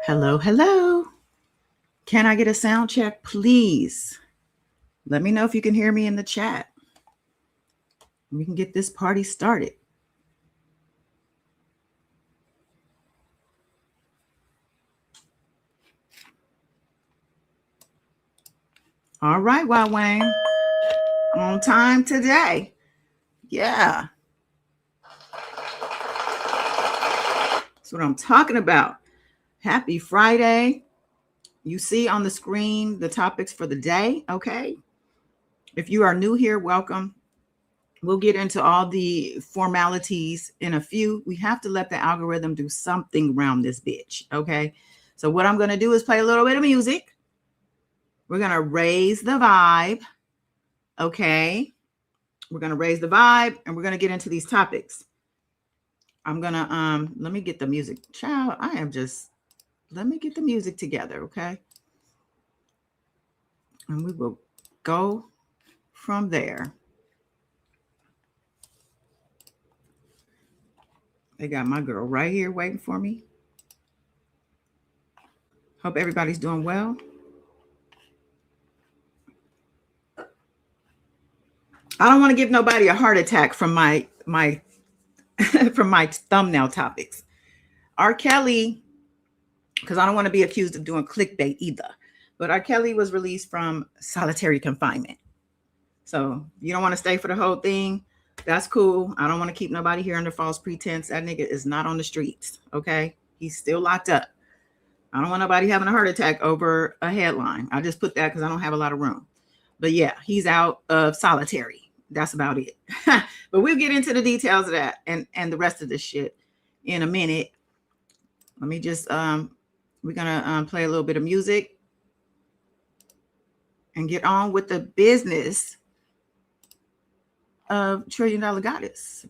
Hello, hello. Can I get a sound check, please? Let me know if you can hear me in the chat. We can get this party started. All right, Wild Wayne. On time today. Yeah. That's what I'm talking about. Happy Friday. You see on the screen the topics for the day, okay? If you are new here, welcome. We'll get into all the formalities in a few. We have to let the algorithm do something around this bitch, okay? So what I'm going to do is play a little bit of music. We're going to raise the vibe, okay? We're going to raise the vibe, and we're going to get into these topics. I'm going to, let me get the music. Child, let me get the music together, okay? And we will go from there. They got my girl right here waiting for me. Hope everybody's doing well. I don't want to give nobody a heart attack from my from my thumbnail topics. R. Kelly, because I don't want to be accused of doing clickbait either. But R. Kelly was released from solitary confinement. So you don't want to stay for the whole thing. That's cool. I don't want to keep nobody here under false pretense. That nigga is not on the streets. Okay. He's still locked up. I don't want nobody having a heart attack over a headline. I just put that because I don't have a lot of room. But yeah, he's out of solitary. That's about it. But we'll get into the details of that and the rest of this shit in a minute. Let me just, we're going to play a little bit of music and get on with the business of $1 Trillion Goddess.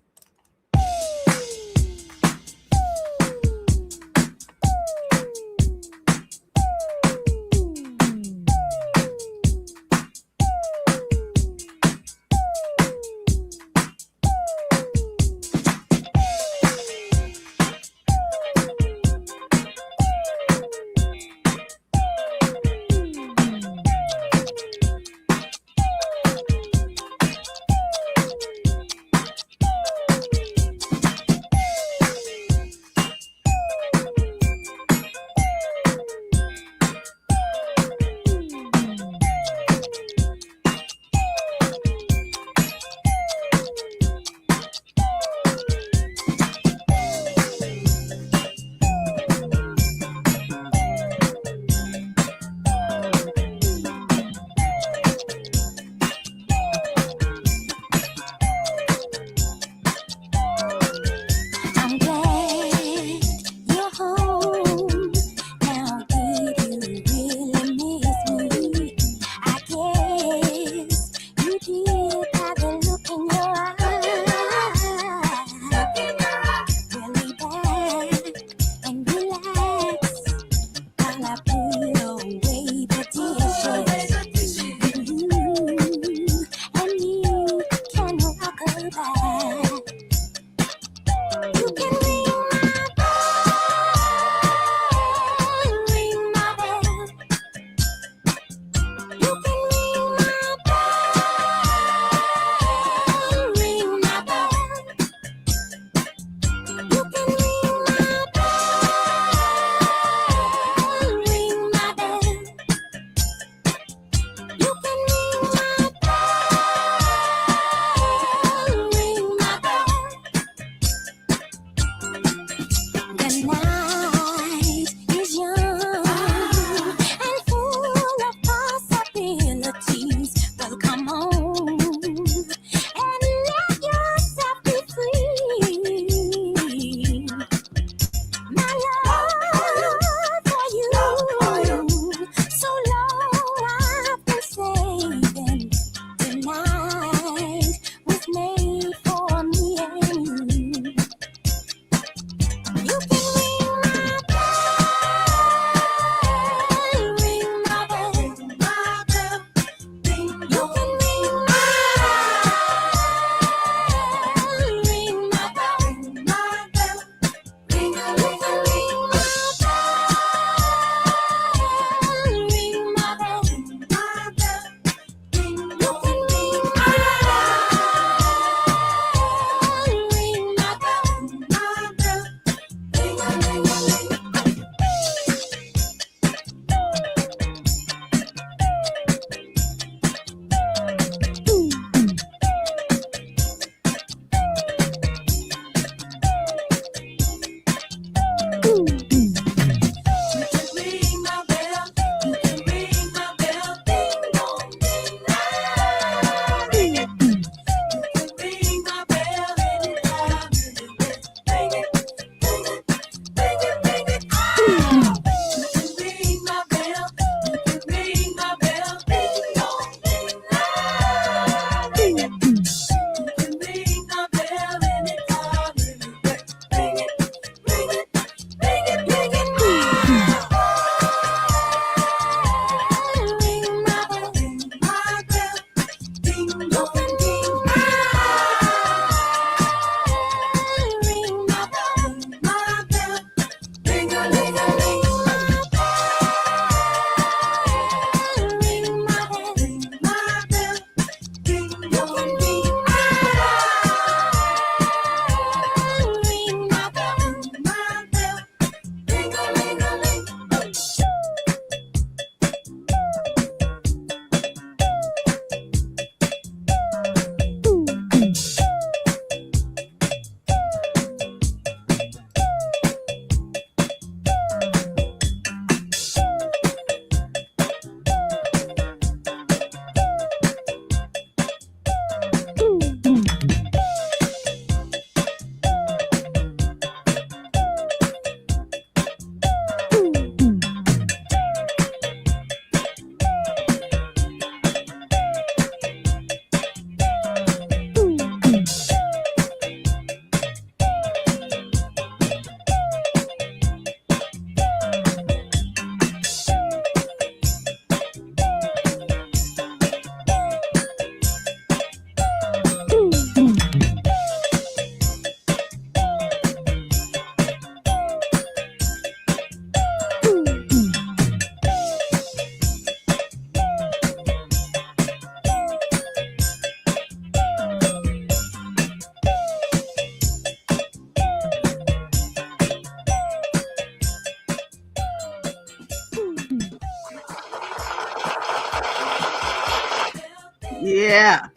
Yeah.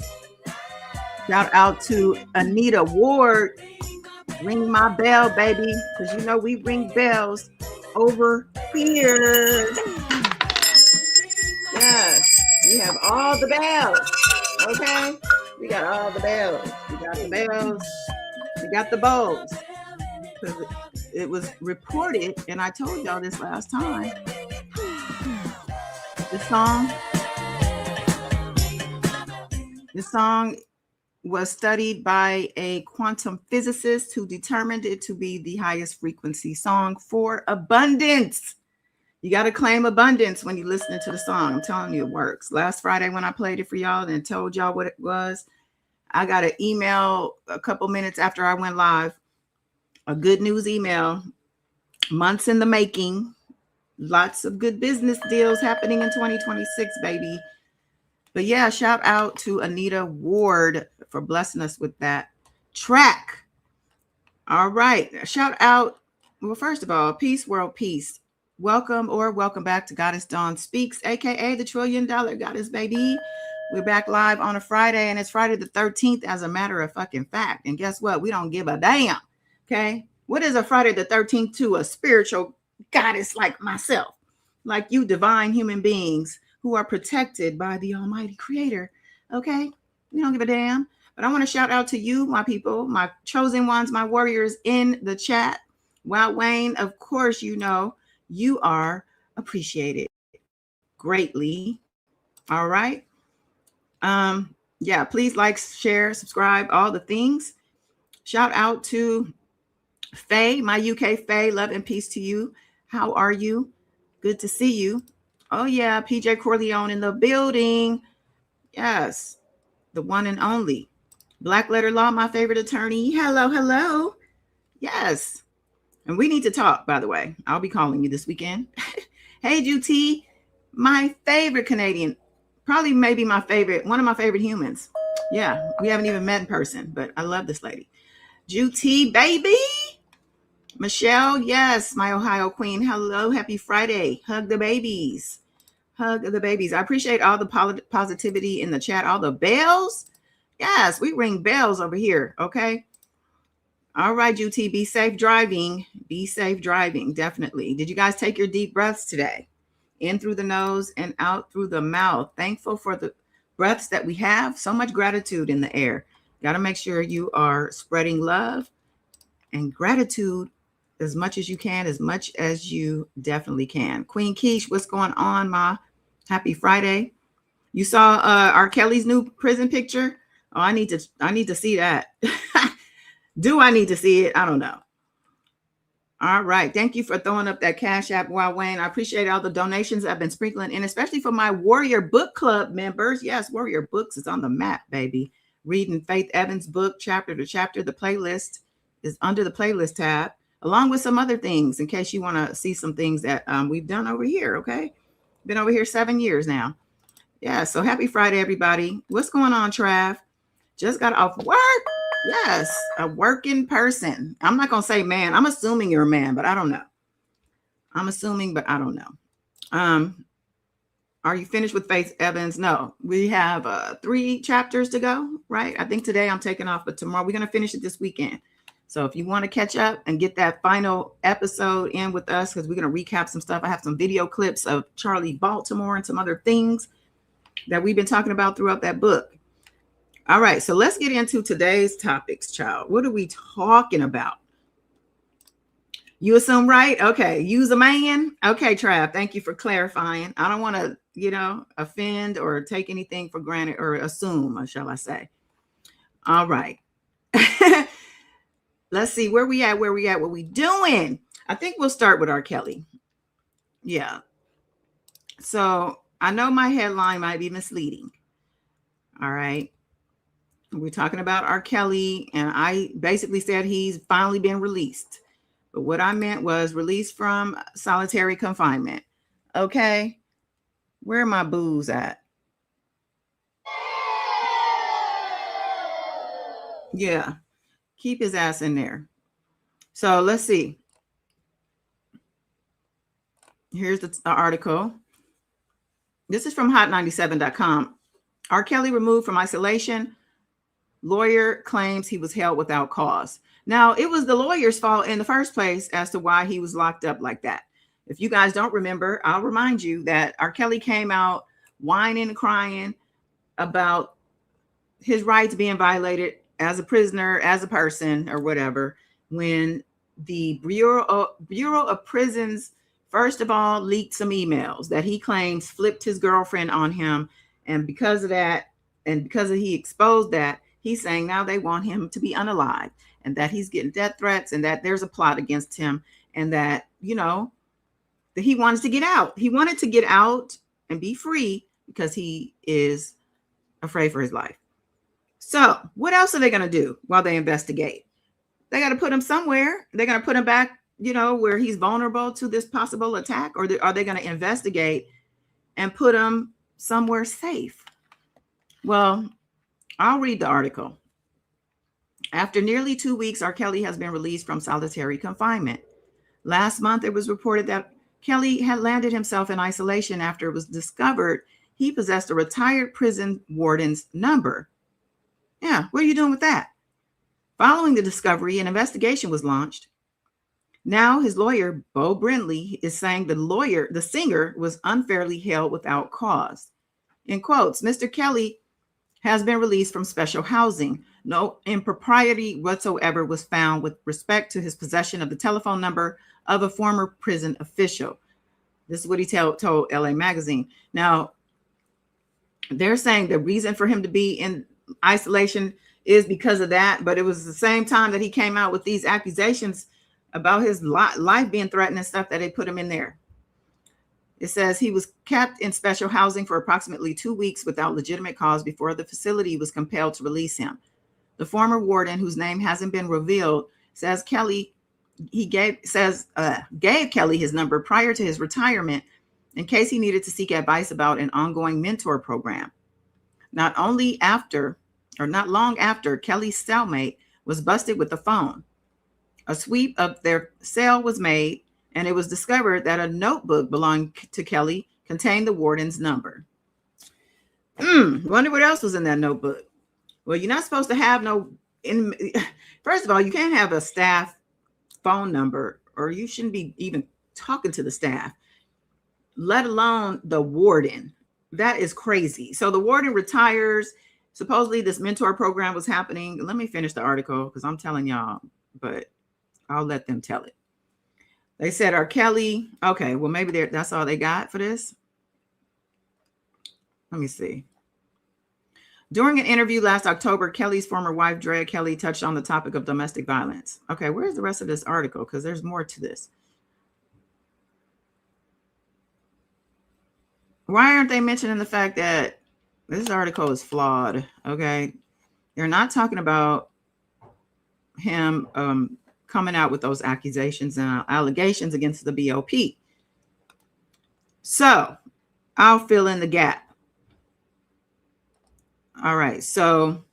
Shout out to Anita Ward. Ring my bell, baby, because you know we ring bells over here. Yes, we have all the bells. Okay, we got all the bells. We got the bells. We got the bowls. Because it was reported, and I told y'all this last time. The song was studied by a quantum physicist who determined it to be the highest frequency song for abundance. You got to claim abundance when you're listening to the song. I'm telling you, it works. Last Friday when I played it for y'all and told y'all what it was, I got an email a couple minutes after I went live, a good news email, months in the making, lots of good business deals happening in 2026, baby. But yeah, shout out to Anita Ward for blessing us with that track. All right. Shout out. Well, first of all, peace, world peace. Welcome back to Goddess Dawn Speaks, aka the $1 trillion Goddess, baby. We're back live on a Friday, and it's Friday the 13th as a matter of fucking fact. And guess what? We don't give a damn. Okay. What is a Friday the 13th to a spiritual goddess like myself, like you divine human beings who are protected by the Almighty Creator? Okay. We don't give a damn. But I want to shout out to you, my people, my chosen ones, my warriors in the chat. Wow, Wayne, of course, you know, you are appreciated greatly. All right. Yeah, please like, share, subscribe, all the things. Shout out to Faye, my UK Faye. Love and peace to you. How are you? Good to see you. Oh, yeah. PJ Corleone in the building. Yes. The one and only. Black Letter Law, my favorite attorney. Hello, hello. Yes. And we need to talk, by the way. I'll be calling you this weekend. Hey, Juti, my favorite Canadian. Probably maybe my favorite, one of my favorite humans. Yeah, we haven't even met in person, but I love this lady. Juti, baby. Michelle, yes, my Ohio queen. Hello, happy Friday. Hug the babies. Hug the babies. I appreciate all the positivity in the chat, all the bells. Yes, we ring bells over here, okay? All right, Juti, be safe driving. Be safe driving, definitely. Did you guys take your deep breaths today? In through the nose and out through the mouth. Thankful for the breaths that we have. So much gratitude in the air. Got to make sure you are spreading love and gratitude as much as you can, as much as you definitely can. Queen Keish, what's going on, Ma? Happy Friday. You saw R. Kelly's new prison picture? Oh, I need to see that. Do I need to see it? I don't know. All right. Thank you for throwing up that Cash App, Wow Wayne. I appreciate all the donations I've been sprinkling in, especially for my Warrior Book Club members. Yes, Warrior Books is on the map, baby. Reading Faith Evans' book, chapter to chapter. The playlist is under the playlist tab, along with some other things in case you want to see some things that we've done over here, okay? Been over here 7 years now. Yeah, so happy Friday, everybody. What's going on, Trav? Just got off work. Yes, a working person. I'm not going to say man. I'm assuming you're a man, but I don't know. I'm assuming, but I don't know. Are you finished with Faith Evans? No, we have 3 chapters to go, right? I think today I'm taking off, but tomorrow we're going to finish it this weekend. So if you want to catch up and get that final episode in with us, because we're going to recap some stuff. I have some video clips of Charlie Baltimore and some other things that we've been talking about throughout that book. All right, so let's get into today's topics, child. What are we talking about? You assume right? Okay, use a man. Okay, Trav, thank you for clarifying. I don't want to, offend or take anything for granted or assume, or shall I say. All right. Let's see where we at, what we doing. I think we'll start with R. Kelly. Yeah. So I know my headline might be misleading. All right. We're talking about R. Kelly, and I basically said he's finally been released. But what I meant was released from solitary confinement. Okay. Where are my boos at? Yeah. Keep his ass in there. So let's see. Here's the article. This is from hot97.com. R. Kelly removed from isolation. Lawyer claims he was held without cause. Now, it was the lawyer's fault in the first place as to why he was locked up like that. If you guys don't remember, I'll remind you that R. Kelly came out whining and crying about his rights being violated as a prisoner, as a person, or whatever, when the Bureau of Prisons, first of all, leaked some emails that he claims flipped his girlfriend on him. And because of that, and because he exposed that, he's saying now they want him to be unalived, and that he's getting death threats, and that there's a plot against him, and that, that he wants to get out. He wanted to get out and be free because he is afraid for his life. So what else are they going to do while they investigate? They got to put him somewhere. They're going to put him back, where he's vulnerable to this possible attack, or are they going to investigate and put him somewhere safe? Well, I'll read the article. After nearly 2 weeks, R. Kelly has been released from solitary confinement. Last month, it was reported that Kelly had landed himself in isolation after it was discovered he possessed a retired prison warden's number. Yeah, what are you doing with that? Following the discovery, an investigation was launched. Now his lawyer, Bo Brindley, is saying the singer was unfairly held without cause. In quotes, Mr. Kelly has been released from special housing. No impropriety whatsoever was found with respect to his possession of the telephone number of a former prison official. This is what he told LA Magazine. Now, they're saying the reason for him to be in isolation is because of that, but it was the same time that he came out with these accusations about his life being threatened and stuff that they put him in there. It says he was kept in special housing for approximately 2 weeks without legitimate cause before the facility was compelled to release him. The former warden, whose name hasn't been revealed, says gave Kelly his number prior to his retirement in case he needed to seek advice about an ongoing mentor program. Not long after, Kelly's cellmate was busted with the phone. A sweep of their cell was made, and it was discovered that a notebook belonging to Kelly contained the warden's number. Wonder what else was in that notebook. Well, you're not supposed to have first of all, you can't have a staff phone number, or you shouldn't be even talking to the staff, let alone the warden. That is crazy. So the warden retires. Supposedly this mentor program was happening. Let me finish the article because I'm telling y'all, but I'll let them tell it. They said R. Kelly. Okay, well, maybe that's all they got for this. Let me see. During an interview last October, Kelly's former wife, Drea Kelly, touched on the topic of domestic violence. Okay, where's the rest of this article? Because there's more to this. Why aren't they mentioning the fact that this article is flawed? Okay, they're not talking about him coming out with those accusations and allegations against the BOP. So I'll fill in the gap. All right, so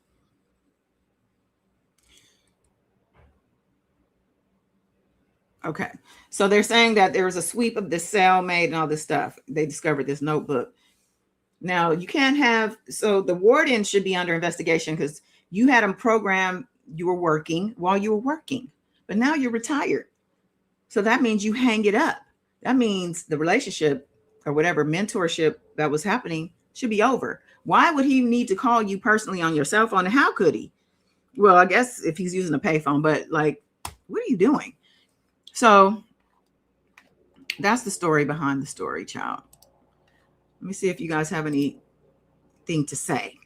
okay. So they're saying that there was a sweep of the cell made and all this stuff. They discovered this notebook. Now you can't have, so the warden should be under investigation because you had him programmed, you were working while you were working, but now you're retired. So that means you hang it up. That means the relationship or whatever mentorship that was happening should be over. Why would he need to call you personally on your cell phone? And how could he? Well, I guess if he's using a payphone, but like, what are you doing? So that's the story behind the story, child. Let me see if you guys have anything to say.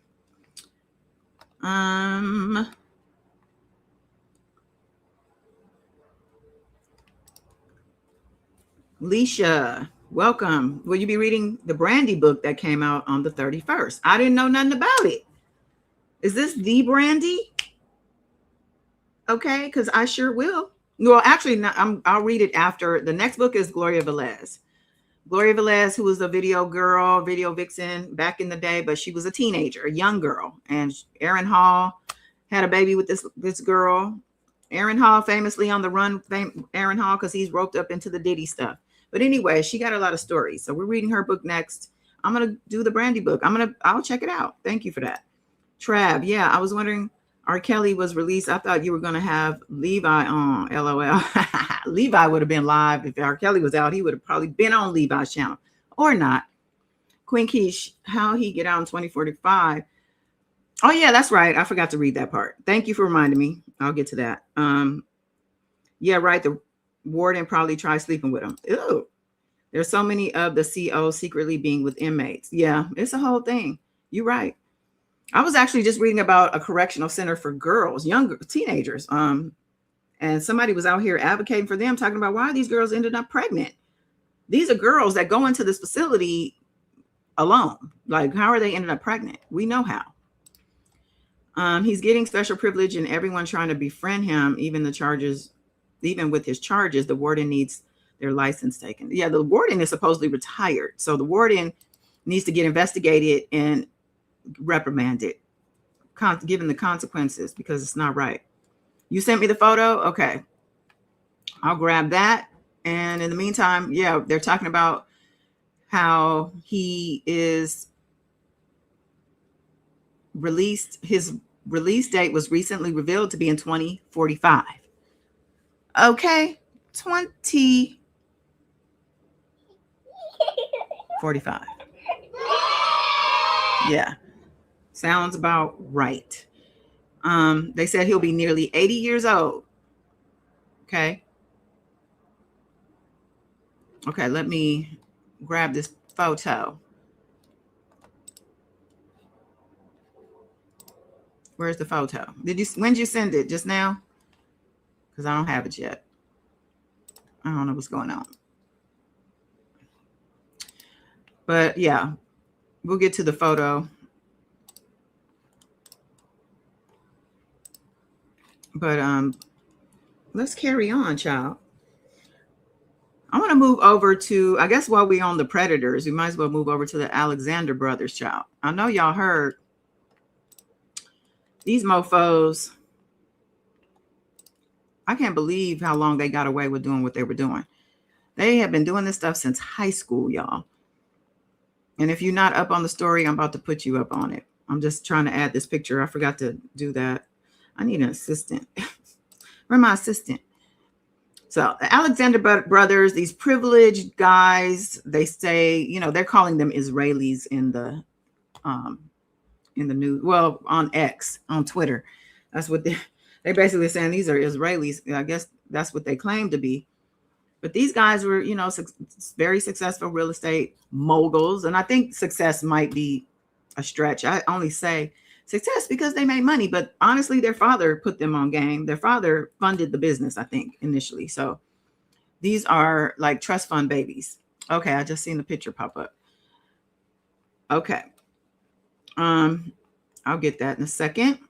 Leisha, welcome. Will you be reading the Brandy book that came out on the 31st? I didn't know nothing about it. Is this the Brandy? Okay, because I sure will. Well, actually, I'll read it after. The next book is Gloria Velez. Gloria Velez, who was a video vixen back in the day, but she was a teenager, a young girl. And Aaron Hall had a baby with this girl. Aaron Hall, famously on the run, Aaron Hall, because he's roped up into the Diddy stuff. But anyway, she got a lot of stories. So we're reading her book next. I'm going to do the Brandy book. I'll check it out. Thank you for that. Trav. Yeah. I was wondering, R. Kelly was released. I thought you were going to have Levi on. LOL. Levi would have been live. If R. Kelly was out, he would have probably been on Levi's channel or not. Queen Quiche, how he get out in 2045. Oh yeah, that's right. I forgot to read that part. Thank you for reminding me. I'll get to that. Yeah, right. The warden probably tried sleeping with him. Ew. There's so many of the COs secretly being with inmates. Yeah, it's a whole thing. You're right. I was actually just reading about a correctional center for girls, young teenagers. And somebody was out here advocating for them, talking about why these girls ended up pregnant. These are girls that go into this facility alone. Like, how are they ended up pregnant? We know how. He's getting special privilege and everyone trying to befriend him, even with his charges, the warden needs their license taken. Yeah, the warden is supposedly retired. So the warden needs to get investigated and reprimanded, given the consequences, because it's not right. You sent me the photo? Okay. I'll grab that. And in the meantime, yeah, they're talking about how he is released. His release date was recently revealed to be in 2045. Okay. 2045. Yeah. Sounds about right. They said he'll be nearly 80 years old. Okay. Okay, let me grab this photo. Where's the photo? When did you send it? Just now? Because I don't have it yet. I don't know what's going on. But yeah, we'll get to the photo. But let's carry on, child. I want to move over to, I guess while we're on the Predators, we might as well move over to the Alexander brothers, child. I know y'all heard these mofos. I can't believe how long they got away with doing what they were doing. They have been doing this stuff since high school, y'all. And if you're not up on the story, I'm about to put you up on it. I'm just trying to add this picture. I forgot to do that. I need an assistant. Where's my assistant? So the Alexander brothers, these privileged guys, they say, you know, they're calling them Israelis in the news. Well, on X, on Twitter. That's what they're basically saying. These are Israelis. I guess that's what they claim to be. But these guys were, you know, very successful real estate moguls. And I think success might be a stretch. I only say success because they made money. But honestly, their father put them on game. Their father funded the business, I think, initially. So these are like trust fund babies. Okay, I just seen the picture pop up. Okay. I'll get that in a second.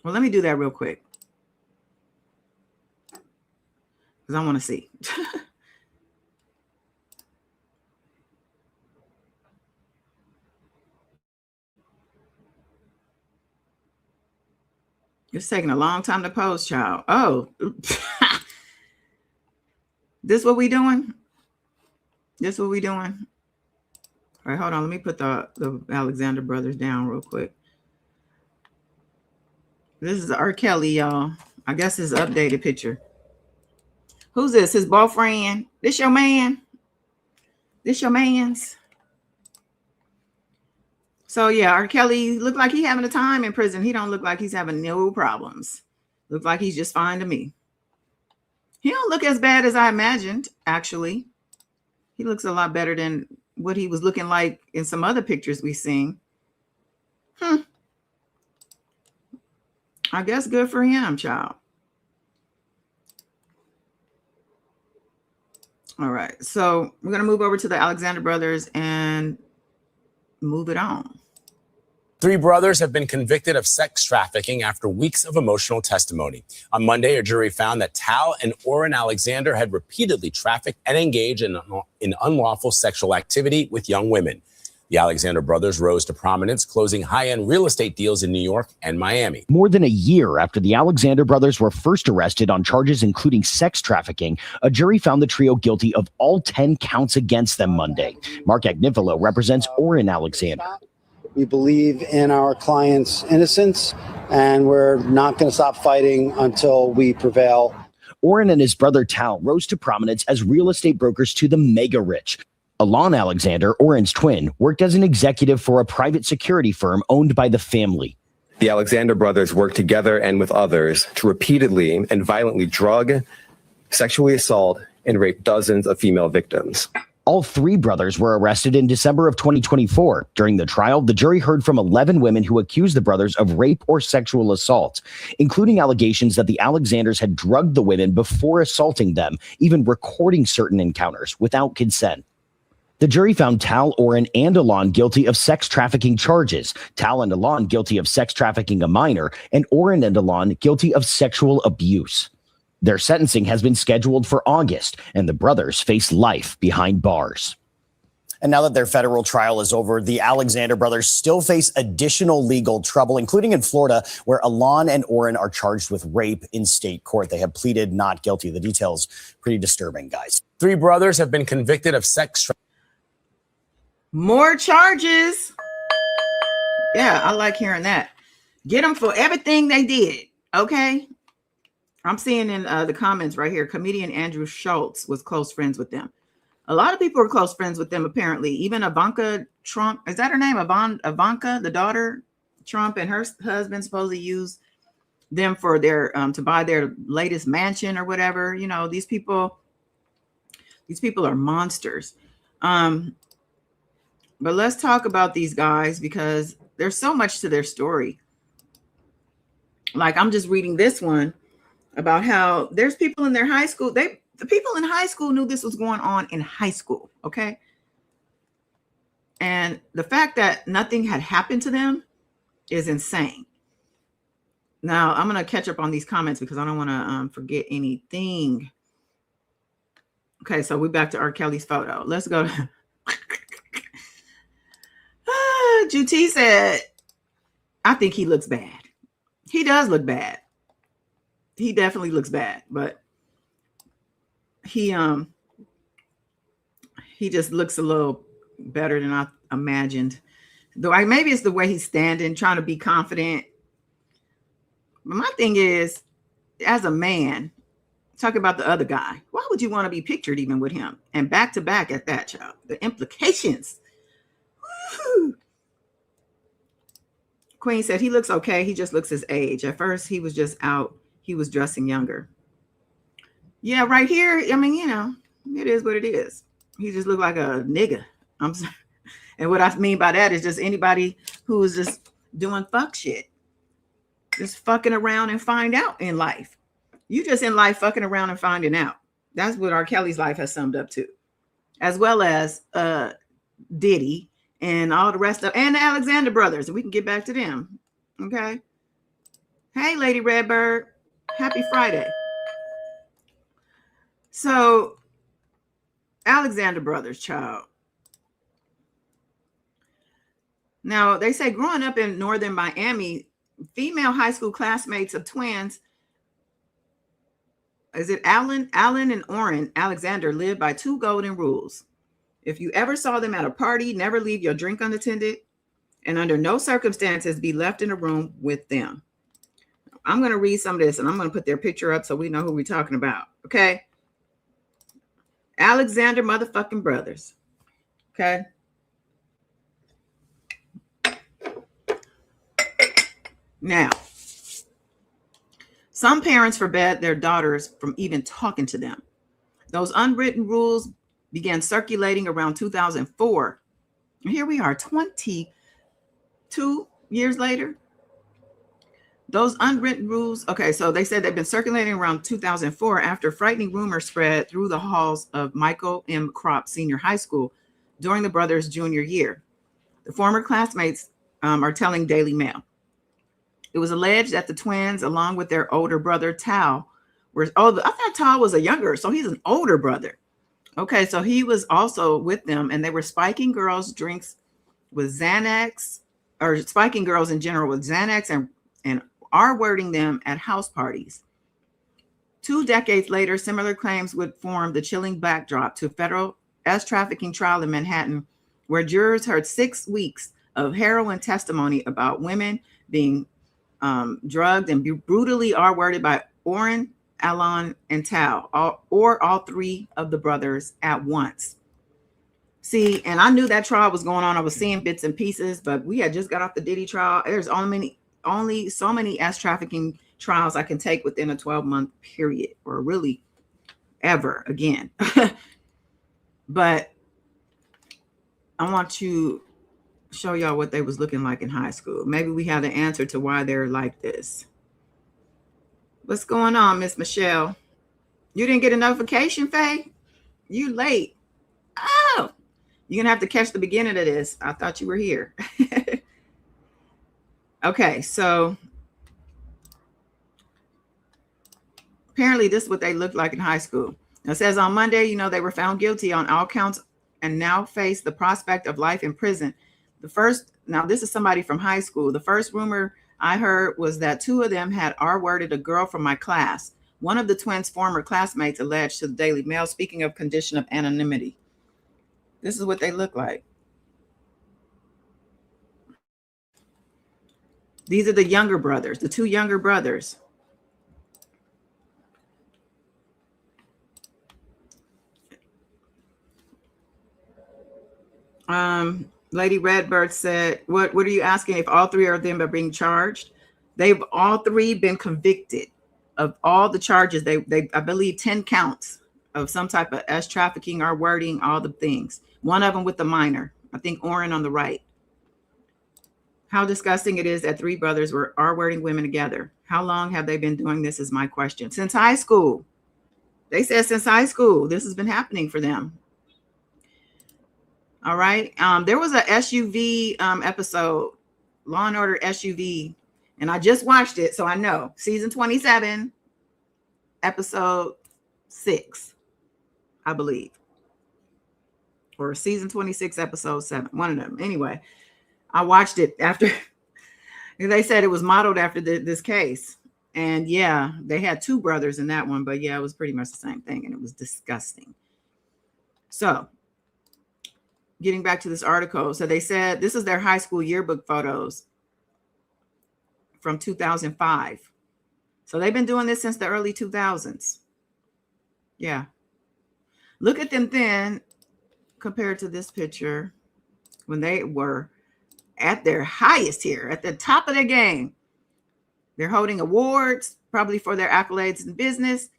Well, let me do that real quick, because I want to see. It's taking a long time to post, child. Oh, this what we doing? This what we doing? All right, hold on. Let me put the Alexander brothers down real quick. This is R. Kelly, y'all. I guess his updated picture. Who's this? His boyfriend? This your man? This your man's? So yeah, R. Kelly looked like he having a time in prison. He don't look like he's having no problems. Look like he's just fine to me. He don't look as bad as I imagined, actually. He looks a lot better than what he was looking like in some other pictures we've seen. I guess good for him, child. All right. So we're going to move over to the Alexander brothers and move it on. 3 brothers have been convicted of sex trafficking after weeks of emotional testimony. On Monday, a jury found that Tal and Orrin Alexander had repeatedly trafficked and engaged in unlawful sexual activity with young women. The Alexander brothers rose to prominence, closing high-end real estate deals in New York and Miami. More than a year after the Alexander brothers were first arrested on charges including sex trafficking, a jury found the trio guilty of all 10 counts against them Monday. Mark Agnifilo represents Orrin Alexander. We believe in our client's innocence, and we're not going to stop fighting until we prevail. Orrin and his brother Tal rose to prominence as real estate brokers to the mega rich. Alon Alexander, Orrin's twin, worked as an executive for a private security firm owned by the family. The Alexander brothers worked together and with others to repeatedly and violently drug, sexually assault, and rape dozens of female victims. All three brothers were arrested in December of 2024. During the trial, the jury heard from 11 women who accused the brothers of rape or sexual assault, including allegations that the Alexanders had drugged the women before assaulting them, even recording certain encounters without consent. The jury found Tal, Orrin, and Alon guilty of sex trafficking charges, Tal and Alon guilty of sex trafficking a minor, and Orrin and Alon guilty of sexual abuse. Their sentencing has been scheduled for August, and the brothers face life behind bars. And now that their federal trial is over, the Alexander brothers still face additional legal trouble, including in Florida, where Alon and Orrin are charged with rape in state court. They have pleaded not guilty. The details pretty disturbing, guys. 3 brothers have been convicted of sex trafficking. More charges. Yeah, I like hearing that. Get them for everything they did. Okay. I'm seeing in the comments right here, comedian Andrew Schultz was close friends with them. A lot of people are close friends with them, apparently. Even Ivanka Trump, is that her name? Ivanka, the daughter Trump, and her husband supposedly used them for their to buy their latest mansion or whatever. You know, these people are monsters. But let's talk about these guys because there's so much to their story. Like, I'm just reading this one about how there's people in their high school. The people in high school knew this was going on in high school. Okay. And the fact that nothing had happened to them is insane. Now I'm going to catch up on these comments because I don't want to forget anything. Okay. So we're back to R. Kelly's photo. Let's go. GT said, I think he looks bad. He does look bad. He definitely looks bad, but he just looks a little better than I imagined. Though maybe it's the way he's standing, trying to be confident. But my thing is, as a man, talk about the other guy. Why would you want to be pictured even with him? And back to back at that, child. The implications. Woo-hoo. Queen said he looks okay. He just looks his age. At first, he was just out. He was dressing younger. Yeah, right here. I mean, you know, it is what it is. He just looked like a nigga. I'm sorry. And what I mean by that is just anybody who is just doing fuck shit. Just fucking around and find out in life. You just in life fucking around and finding out. That's what R. Kelly's life has summed up to. As well as Diddy and all the rest of, and the Alexander brothers. And we can get back to them. Okay. Hey, Lady Redbird. Happy Friday. So, Alexander brothers, child. Now, they say growing up in northern Miami, female high school classmates of twins, is it Alan and Orrin Alexander, lived by 2 golden rules. If you ever saw them at a party, never leave your drink unattended, and under no circumstances be left in a room with them. I'm going to read some of this, and I'm going to put their picture up so we know who we're talking about. Okay. Alexander motherfucking brothers. Okay. Now, some parents forbade their daughters from even talking to them. Those unwritten rules began circulating around 2004. And here we are, 22 years later. Those unwritten rules. Okay, so they said they've been circulating around 2004 after frightening rumors spread through the halls of Michael M. Kropp Senior High School during the brothers' junior year. The former classmates are telling Daily Mail. It was alleged that the twins, along with their older brother, Tal, I thought Tal was a younger, so he's an older brother. Okay, so he was also with them, and they were spiking girls' drinks with Xanax, or spiking girls in general with Xanax and R-wording them at house parties. 2 decades later, similar claims would form the chilling backdrop to a federal trafficking trial in Manhattan, where jurors heard 6 weeks of harrowing testimony about women being drugged and brutally R-worded by Orrin, Alon, and Tal, all 3 of the brothers at once. See, and I knew that trial was going on. I was seeing bits and pieces, but we had just got off the Diddy trial. There's only so many trafficking trials I can take within a 12-month period, or really ever again. But I want to show y'all what they was looking like in high school. Maybe we have the answer to why they're like this. What's going on, Miss Michelle? You didn't get a notification, Faye? You late. Oh, you're gonna have to catch the beginning of this. I thought you were here. Okay, so apparently this is what they looked like in high school. It says on Monday, they were found guilty on all counts and now face the prospect of life in prison. Now this is somebody from high school. The first rumor I heard was that 2 of them had R-worded a girl from my class. One of the twins' former classmates alleged to the Daily Mail, speaking of condition of anonymity. This is what they look like. These are the younger brothers, the 2 younger brothers. Lady Redbird said, what are you asking if all 3 of them are being charged? They've all 3 been convicted of all the charges. They I believe 10 counts of some type of trafficking, or wording, all the things. One of them with the minor. I think Orrin on the right. How disgusting it is that 3 brothers were R-wording women together. How long have they been doing this is my question. Since high school. They said since high school, this has been happening for them. All right. There was a SUV episode, Law and Order SUV, and I just watched it, so I know. Season 27, episode 6, I believe. Or season 26, episode 7. One of them. Anyway, I watched it after. They said it was modeled after this case. And yeah, they had 2 brothers in that one, but yeah, it was pretty much the same thing, and it was disgusting. So getting back to this article. So they said this is their high school yearbook photos from 2005. So they've been doing this since the early 2000s. Yeah. Look at them then compared to this picture when they were at their highest here, at the top of their game. They're holding awards, probably for their accolades in business.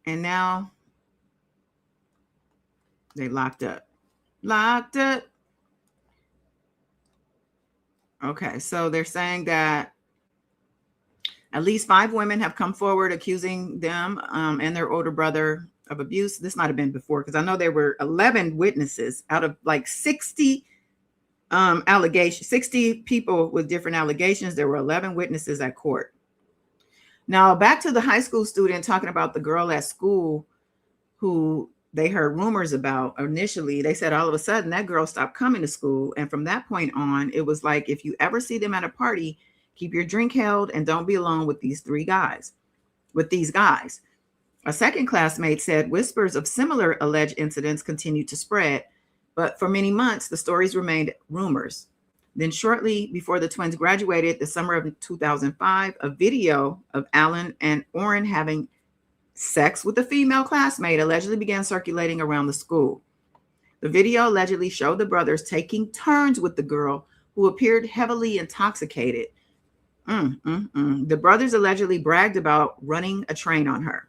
And now they locked up. Locked up. Okay, so they're saying that at least 5 women have come forward accusing them and their older brother of abuse. This might have been before, because I know there were 11 witnesses out of like 60 allegations, 60 people with different allegations. There were 11 witnesses at court. Now, back to the high school student talking about the girl at school who they heard rumors about initially. They said all of a sudden that girl stopped coming to school. And from that point on, it was like, if you ever see them at a party, keep your drink held and don't be alone with these guys. A second classmate said whispers of similar alleged incidents continued to spread, but for many months, the stories remained rumors. Then shortly before the twins graduated, the summer of 2005, a video of Allen and Orrin having sex with a female classmate allegedly began circulating around the school. The video allegedly showed the brothers taking turns with the girl, who appeared heavily intoxicated. The brothers allegedly bragged about running a train on her.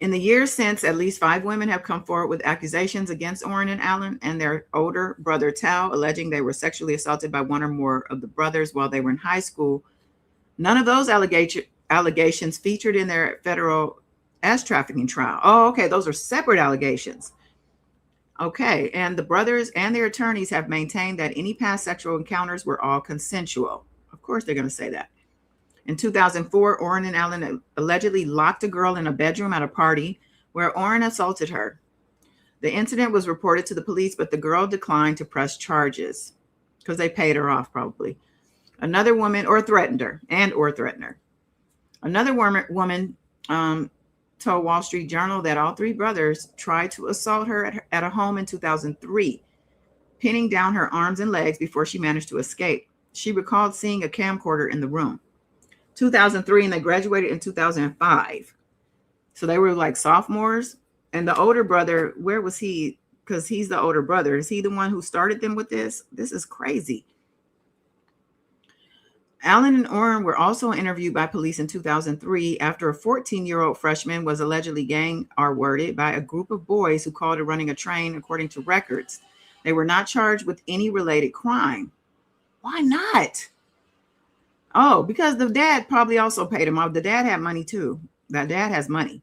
In the years since, at least 5 women have come forward with accusations against Orrin and Allen and their older brother Tal, alleging they were sexually assaulted by one or more of the brothers while they were in high school. None of those allegations featured in their federal trafficking trial. Oh, okay. Those are separate allegations. Okay. And the brothers and their attorneys have maintained that any past sexual encounters were all consensual. Of course, they're going to say that. In 2004, Orrin and Allen allegedly locked a girl in a bedroom at a party where Orrin assaulted her. The incident was reported to the police, but the girl declined to press charges because they paid her off probably. Another woman threatened her. Another woman told Wall Street Journal that all three brothers tried to assault her at a home in 2003, pinning down her arms and legs before she managed to escape. She recalled seeing a camcorder in the room. 2003, and they graduated in 2005. So they were like sophomores. And the older brother, where was he? Because he's the older brother. Is he the one who started them with this? This is crazy. Alan and Orrin were also interviewed by police in 2003 after a 14-year-old freshman was allegedly gang R-worded by a group of boys who called her running a train, according to records. They were not charged with any related crime. Why not? Oh, because the dad probably also paid him off. The dad had money too. That dad has money.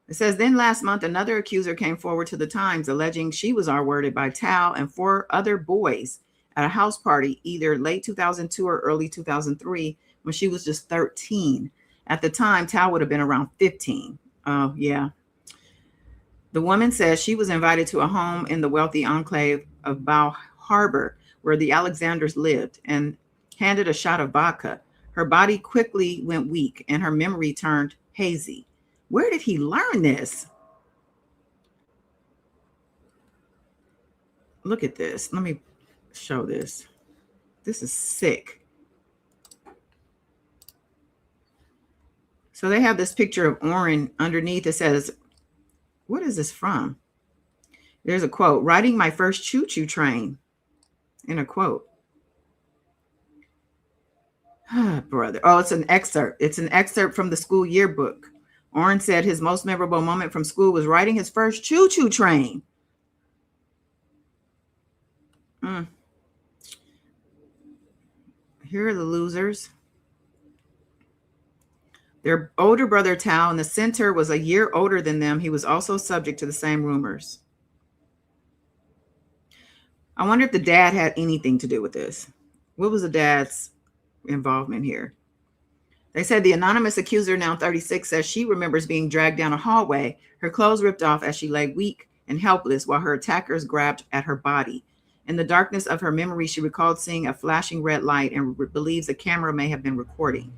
It says, then last month, another accuser came forward to the Times alleging she was R-worded by Tal and 4 other boys at a house party either late 2002 or early 2003 when she was just 13. At the time, Tal would have been around 15. Oh, yeah. The woman says she was invited to a home in the wealthy enclave of Bow Harbor, where the Alexanders lived, and handed a shot of vodka. Her body quickly went weak and her memory turned hazy. Where did he learn this? Look at this. Let me show this. This is sick. So they have this picture of Orrin underneath. It says, what is this from? There's a quote, riding my first choo-choo train, in a quote. Brother. Oh, it's an excerpt. It's an excerpt from the school yearbook. Orrin said his most memorable moment from school was riding his first choo-choo train. Here are the losers. Their older brother, Tal, in the center, was a year older than them. He was also subject to the same rumors. I wonder if the dad had anything to do with this. What was the dad's involvement here? They said the anonymous accuser, now 36, says she remembers being dragged down a hallway, her clothes ripped off as she lay weak and helpless while her attackers grabbed at her body. In the darkness of her memory, she recalled seeing a flashing red light and believes a camera may have been recording.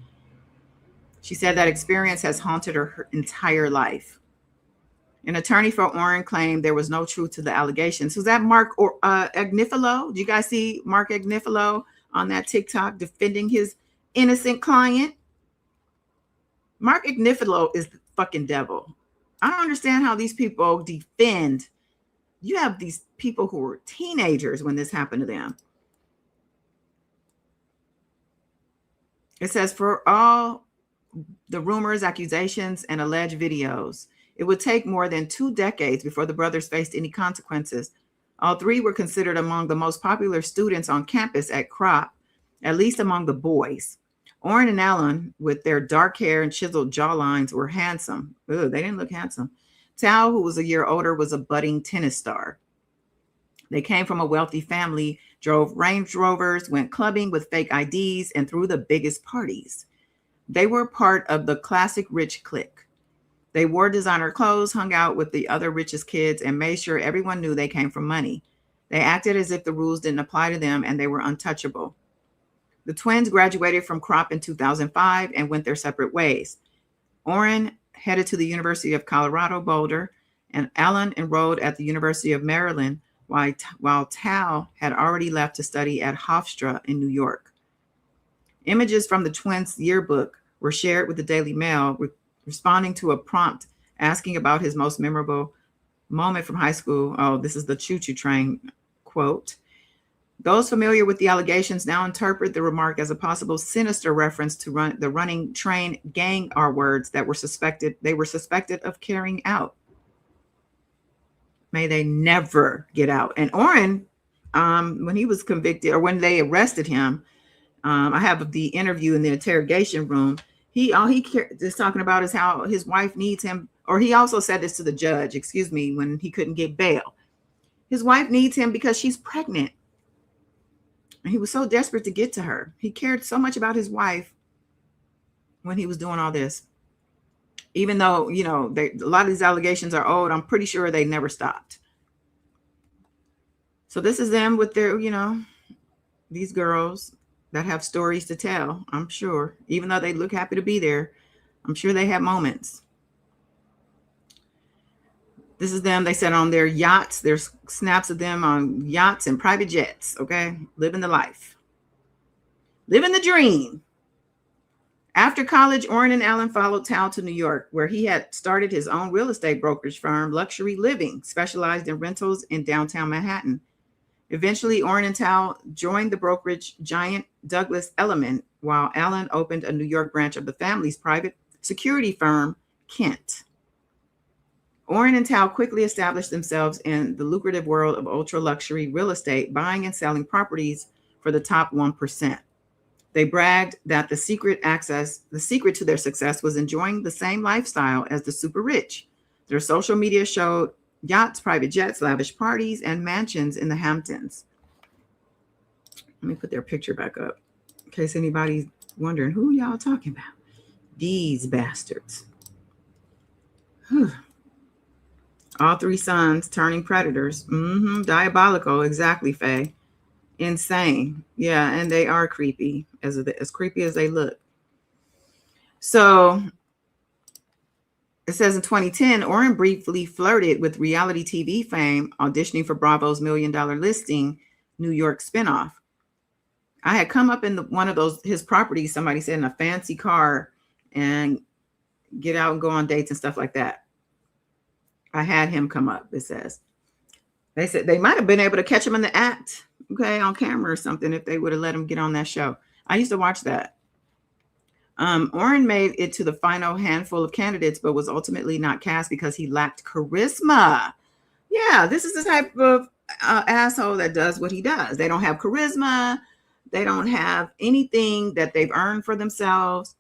She said that experience has haunted her entire life. An attorney for Orrin claimed there was no truth to the allegations. Was that Mark Agnifilo? Do you guys see Mark Agnifilo on that TikTok defending his innocent client? Mark Agnifilo is the fucking devil. I don't understand how these people defend. You have these people who were teenagers when this happened to them. It says, for all the rumors, accusations, and alleged videos, it would take more than 2 decades before the brothers faced any consequences. All 3 were considered among the most popular students on campus at Crop, at least among the boys. Orrin and Alan, with their dark hair and chiseled jawlines, were handsome. Ooh, they didn't look handsome. Tal, who was a year older, was a budding tennis star. They came from a wealthy family, drove Range Rovers, went clubbing with fake IDs, and threw the biggest parties. They were part of the classic rich clique. They wore designer clothes, hung out with the other richest kids, and made sure everyone knew they came from money. They acted as if the rules didn't apply to them and they were untouchable. The twins graduated from Crop in 2005 and went their separate ways. Orrin headed to the University of Colorado Boulder, and Alan enrolled at the University of Maryland, while Tal had already left to study at Hofstra in New York. Images from the twins' yearbook were shared with the Daily Mail, responding to a prompt asking about his most memorable moment from high school. Oh, this is the choo-choo train quote. Those familiar with the allegations now interpret the remark as a possible sinister reference to the running train gang R-words that they were suspected of carrying out. May they never get out. And Orrin, when he was convicted, or when they arrested him, I have the interview in the interrogation room. All he is talking about is how his wife needs him, or he also said this to the judge, when he couldn't get bail. His wife needs him because she's pregnant. And he was so desperate to get to her. He cared so much about his wife when he was doing all this. Even though, you know, a lot of these allegations are old, I'm pretty sure they never stopped. So this is them with their, you know, these girls that have stories to tell, I'm sure. Even though they look happy to be there, I'm sure they have moments. This is them, they said, on their yachts. There's snaps of them on yachts and private jets, okay? Living the life. Living the dream. After college, Orrin and Allen followed Tal to New York, where he had started his own real estate brokerage firm, Luxury Living, specialized in rentals in downtown Manhattan. Eventually, Orrin and Tal joined the brokerage giant Douglas Elliman, while Allen opened a New York branch of the family's private security firm, Kent. Orrin and Tal quickly established themselves in the lucrative world of ultra-luxury real estate, buying and selling properties for the top 1%. They bragged that the secret to their success was enjoying the same lifestyle as the super rich. Their social media showed yachts, private jets, lavish parties, and mansions in the Hamptons. Let me put their picture back up in case anybody's wondering who y'all talking about. These bastards. All three sons turning predators. Diabolical. Exactly, Faye. Insane. Yeah, and they are creepy, as creepy as they look. So it says in 2010, Orrin briefly flirted with reality TV fame, auditioning for Bravo's $1 Million Listing New York spinoff. I had come up in one of those, his properties, somebody said, in a fancy car, and get out and go on dates and stuff like that. I had him come up, it says. They said they might have been able to catch him in the act, okay, on camera or something, if they would have let him get on that show. I used to watch that. Orrin made it to the final handful of candidates, but was ultimately not cast because he lacked charisma. Yeah, this is the type of asshole that does what he does. They don't have charisma. They don't have anything that they've earned for themselves.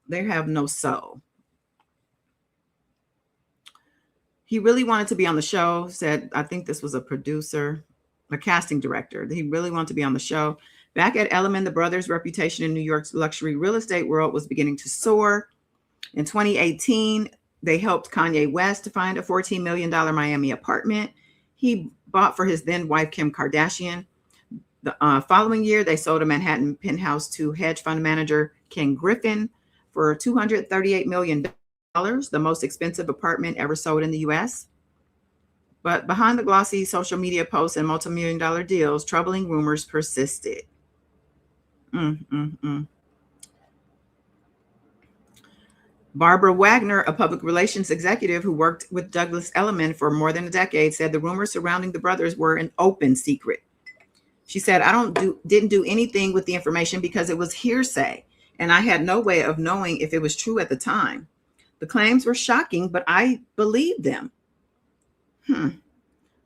They have no soul. He really wanted to be on the show, said, I think this was a producer, a casting director. He really wanted to be on the show. Back at Elliman, the brothers' reputation in New York's luxury real estate world was beginning to soar. In 2018, they helped Kanye West to find a $14 million Miami apartment he bought for his then wife, Kim Kardashian. The following year, they sold a Manhattan penthouse to hedge fund manager Ken Griffin for $238 million, the most expensive apartment ever sold in the U.S. But behind the glossy social media posts and multi-million-dollar deals, troubling rumors persisted. Barbara Wagner, a public relations executive who worked with Douglas Elliman for more than a decade, said the rumors surrounding the brothers were an open secret. She said, didn't do anything with the information because it was hearsay, and I had no way of knowing if it was true at the time. The claims were shocking, but I believed them.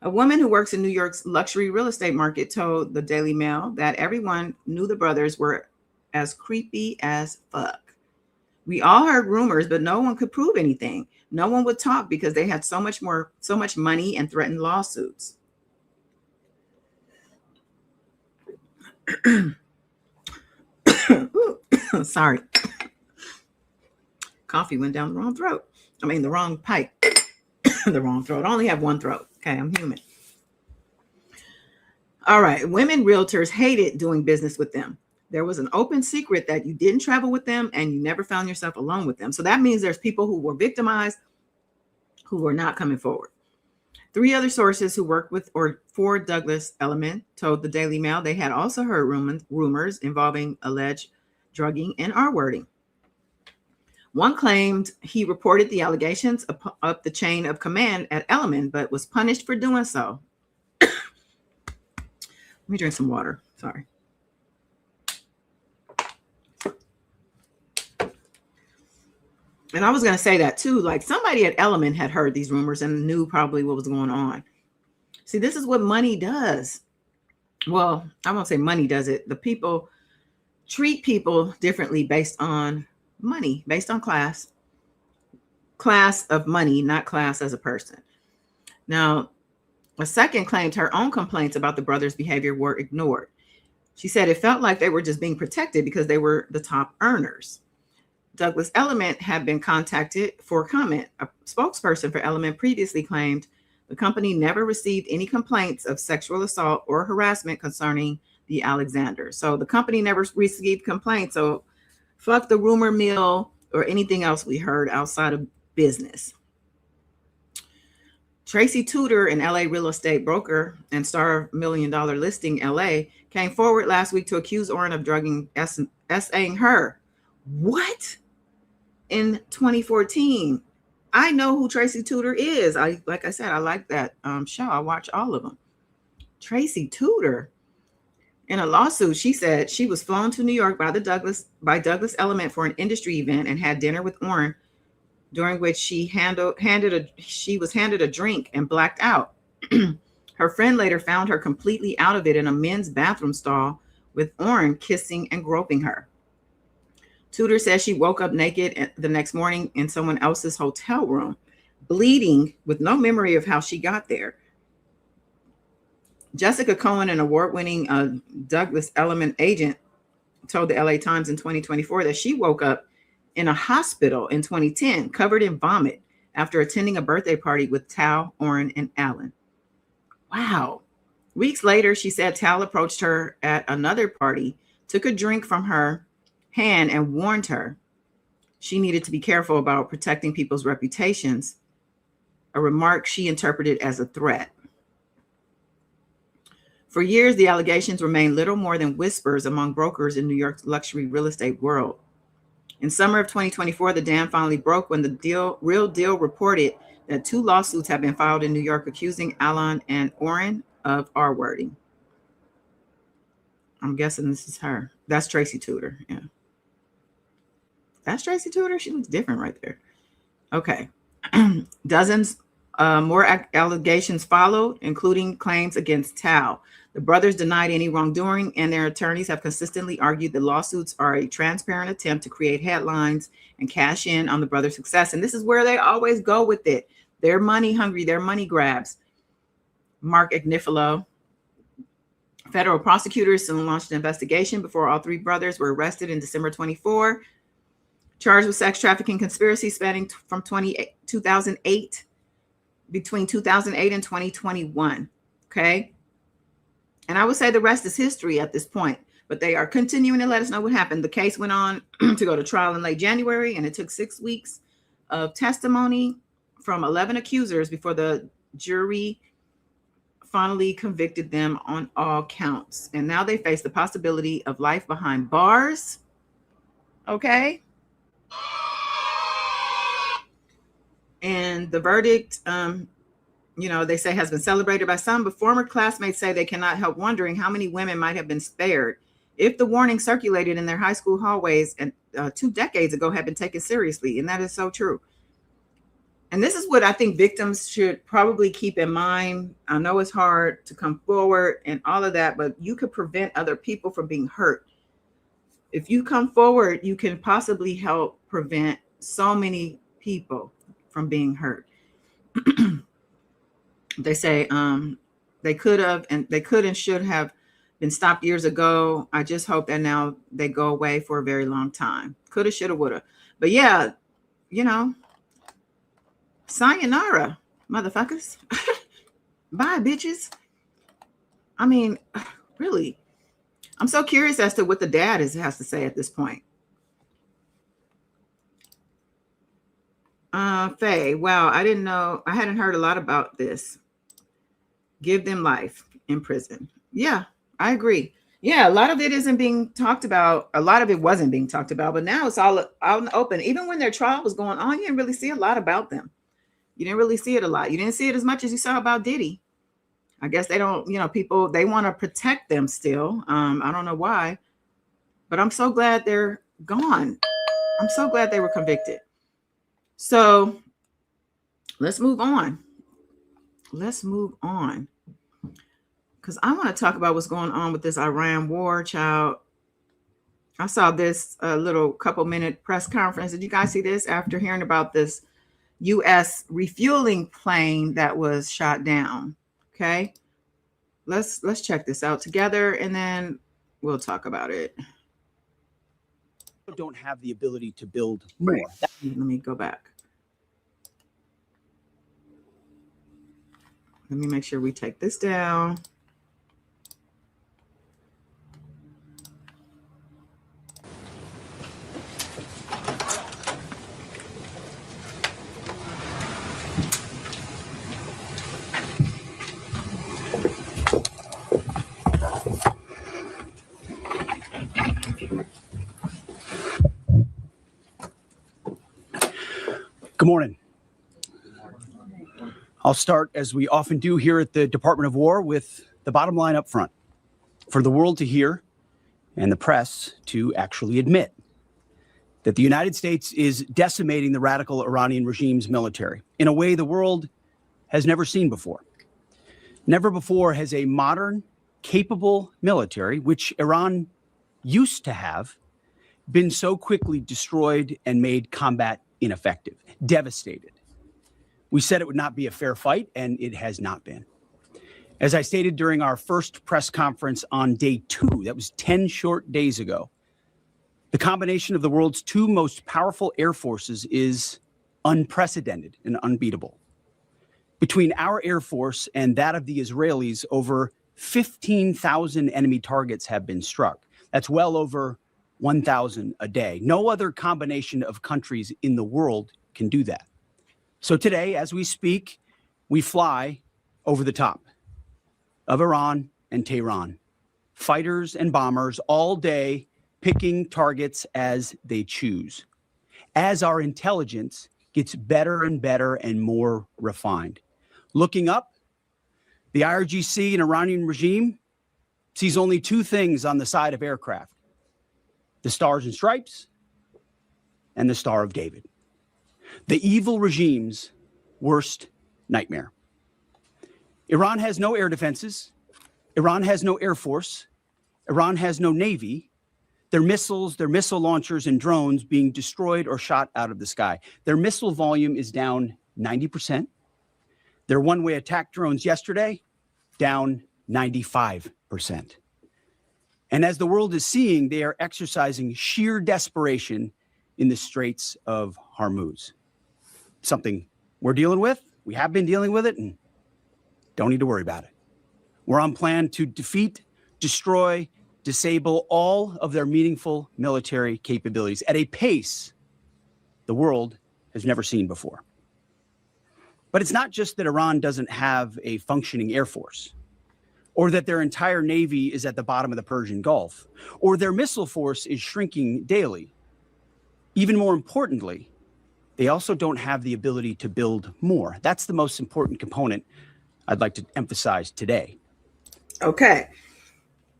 A woman who works in New York's luxury real estate market told the Daily Mail that everyone knew the brothers were as creepy as fuck. We all heard rumors, but no one could prove anything. No one would talk because they had so much money and threatened lawsuits. Sorry. Coffee went down the wrong throat. The wrong pipe. The wrong throat. I only have one throat. Okay, I'm human. All right. Women realtors hated doing business with them. There was an open secret that you didn't travel with them and you never found yourself alone with them. So that means there's people who were victimized who were not coming forward. 3 other sources who worked with or for Douglas Elliman told the Daily Mail they had also heard rumors involving alleged drugging and R-wording. One claimed he reported the allegations up the chain of command at Elliman, but was punished for doing so. Let me drink some water. Sorry. And I was going to say that too. Like, somebody at Elliman had heard these rumors and knew probably what was going on. See, this is what money does. Well, I won't say money does it. The people treat people differently based on money, based on class of money, not class as a person. Now, a second claimed her own complaints about the brothers' behavior were ignored. She said it felt like they were just being protected because they were the top earners. Douglas Element had been contacted for comment. A spokesperson for Element previously claimed the company never received any complaints of sexual assault or harassment concerning the Alexanders. So the company never received complaints. So fuck the rumor mill or anything else we heard outside of business. Tracy Tudor, an LA real estate broker and star $1 million listing LA, came forward last week to accuse Oren of drugging S.A.ing her. What? In 2014. I know who Tracy Tudor is. Like I said, I like that show. I watch all of them. Tracy Tudor. In a lawsuit, she said she was flown to New York by Douglas Element for an industry event and had dinner with Oren, during which she was handed a drink and blacked out. Her friend later found her completely out of it in a men's bathroom stall with Oren kissing and groping her. Tudor says she woke up naked the next morning in someone else's hotel room, bleeding with no memory of how she got there. Jessica Cohen, an award-winning Douglas Element agent, told the LA Times in 2024 that she woke up in a hospital in 2010, covered in vomit, after attending a birthday party with Tal, Oren, and Alan. Wow. Weeks later, she said Tal approached her at another party, took a drink from her hand, and warned her she needed to be careful about protecting people's reputations, a remark she interpreted as a threat. For years, the allegations remained little more than whispers among brokers in New York's luxury real estate world. In summer of 2024, the dam finally broke when the Real Deal reported that 2 lawsuits have been filed in New York accusing Alan and Oren of R-wording. I'm guessing this is her. That's Tracy Tudor. Yeah. That's Tracy Tudor. She looks different right there. Okay. Dozens more allegations followed, including claims against Tal. The brothers denied any wrongdoing, and their attorneys have consistently argued the lawsuits are a transparent attempt to create headlines and cash in on the brothers' success. And this is where they always go with it. They're money hungry. They're money grabs. Mark Agnifilo. Federal prosecutors soon launched an investigation before all 3 brothers were arrested in December 24, charged with sex trafficking conspiracy spanning from 2008 between 2008 and 2021. Okay. And I would say the rest is history at this point, but they are continuing to let us know what happened. The case went on to go to trial in late January, and it took 6 weeks of testimony from 11 accusers before the jury finally convicted them on all counts. And now they face the possibility of life behind bars. Okay. And the verdict, they say has been celebrated by some, but former classmates say they cannot help wondering how many women might have been spared if the warning circulated in their high school hallways and 2 decades ago had been taken seriously. And that is so true. And this is what I think victims should probably keep in mind. I know it's hard to come forward and all of that, but you could prevent other people from being hurt. If you come forward, you can possibly help prevent so many people from being hurt. They say they could and should have been stopped years ago. I just hope that now they go away for a very long time. Coulda, shoulda, woulda. But yeah, sayonara, motherfuckers. Bye, bitches. I mean, really, I'm so curious as to what the dad has to say at this point. Faye, wow, I didn't know. I hadn't heard a lot about this. Give them life in prison. Yeah, I agree. Yeah, a lot of it isn't being talked about. A lot of it wasn't being talked about, but now it's all out in the open. Even when their trial was going on, you didn't really see a lot about them. You didn't really see it a lot. You didn't see it as much as you saw about Diddy. I guess they don't, people, they want to protect them still. I don't know why, but I'm so glad they're gone. I'm so glad they were convicted. So let's move on. Because I want to talk about what's going on with this Iran war, child. I saw this little couple-minute press conference. Did you guys see this after hearing about this U.S. refueling plane that was shot down? Okay, let's check this out together, and then we'll talk about it. don't have the ability to build more. Right. Let me go back. Let me make sure we take this down. Good morning. I'll start, as we often do here at the Department of War, with the bottom line up front. For the world to hear and the press to actually admit that the United States is decimating the radical Iranian regime's military in a way the world has never seen before. Never before has a modern, capable military, which Iran used to have, been so quickly destroyed and made combat ineffective, devastated. We said it would not be a fair fight, and it has not been. As I stated during our first press conference on day 2, that was 10 short days ago, the combination of the world's 2 most powerful air forces is unprecedented and unbeatable. Between our air force and that of the Israelis, over 15,000 enemy targets have been struck. That's well over 1,000 a day. No other combination of countries in the world can do that. So today, as we speak, we fly over the top of Iran and Tehran. Fighters and bombers all day, picking targets as they choose. As our intelligence gets better and better and more refined. Looking up, the IRGC and Iranian regime sees only 2 things on the side of aircraft: the stars and stripes and the Star of David. The evil regime's worst nightmare. Iran has no air defenses. Iran has no air force. Iran has no navy. Their missiles, their missile launchers and drones being destroyed or shot out of the sky. Their missile volume is down 90%. Their one-way attack drones yesterday, down 95%. And as the world is seeing, they are exercising sheer desperation in the Straits of Hormuz. Something we're dealing with, we have been dealing with it, and don't need to worry about it. We're on plan to defeat, destroy, disable all of their meaningful military capabilities at a pace the world has never seen before. But it's not just that Iran doesn't have a functioning air force, or that their entire navy is at the bottom of the Persian Gulf, or their missile force is shrinking daily. Even more importantly, they also don't have the ability to build more. That's the most important component I'd like to emphasize today. Okay.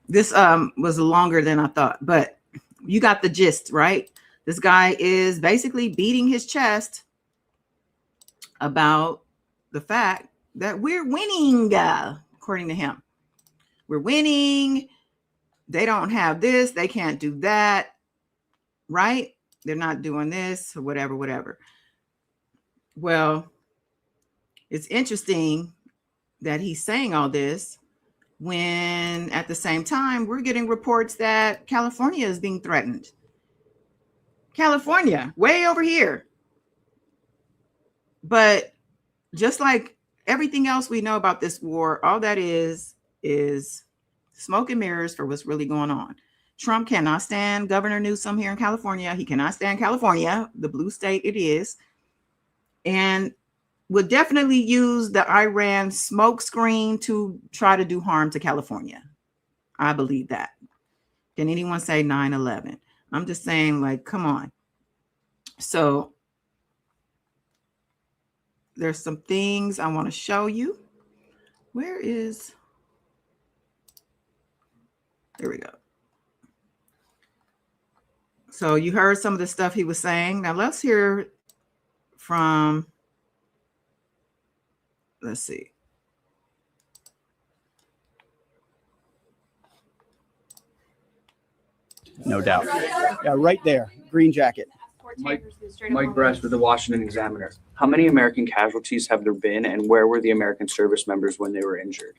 This was longer than I thought, but you got the gist, right? This guy is basically beating his chest about the fact that we're winning, according to him. We're winning. They don't have this. They can't do that, right? They're not doing this or whatever. Well, it's interesting that he's saying all this when at the same time we're getting reports that California is being threatened. California, way over here. But just like everything else we know about this war, all that is smoke and mirrors for what's really going on. Trump cannot stand Governor Newsom here in California. He cannot stand California, the blue state it is, and would definitely use the Iran smoke screen to try to do harm to California. I believe that. Can anyone say 9/11? I'm just saying, like, come on. So there's some things I want to show you. There we go. So you heard some of the stuff he was saying. Now let's hear from, let's see. No doubt. Yeah, right there, green jacket. Mike Bress with the Washington Examiner. How many American casualties have there been, and where were the American service members when they were injured?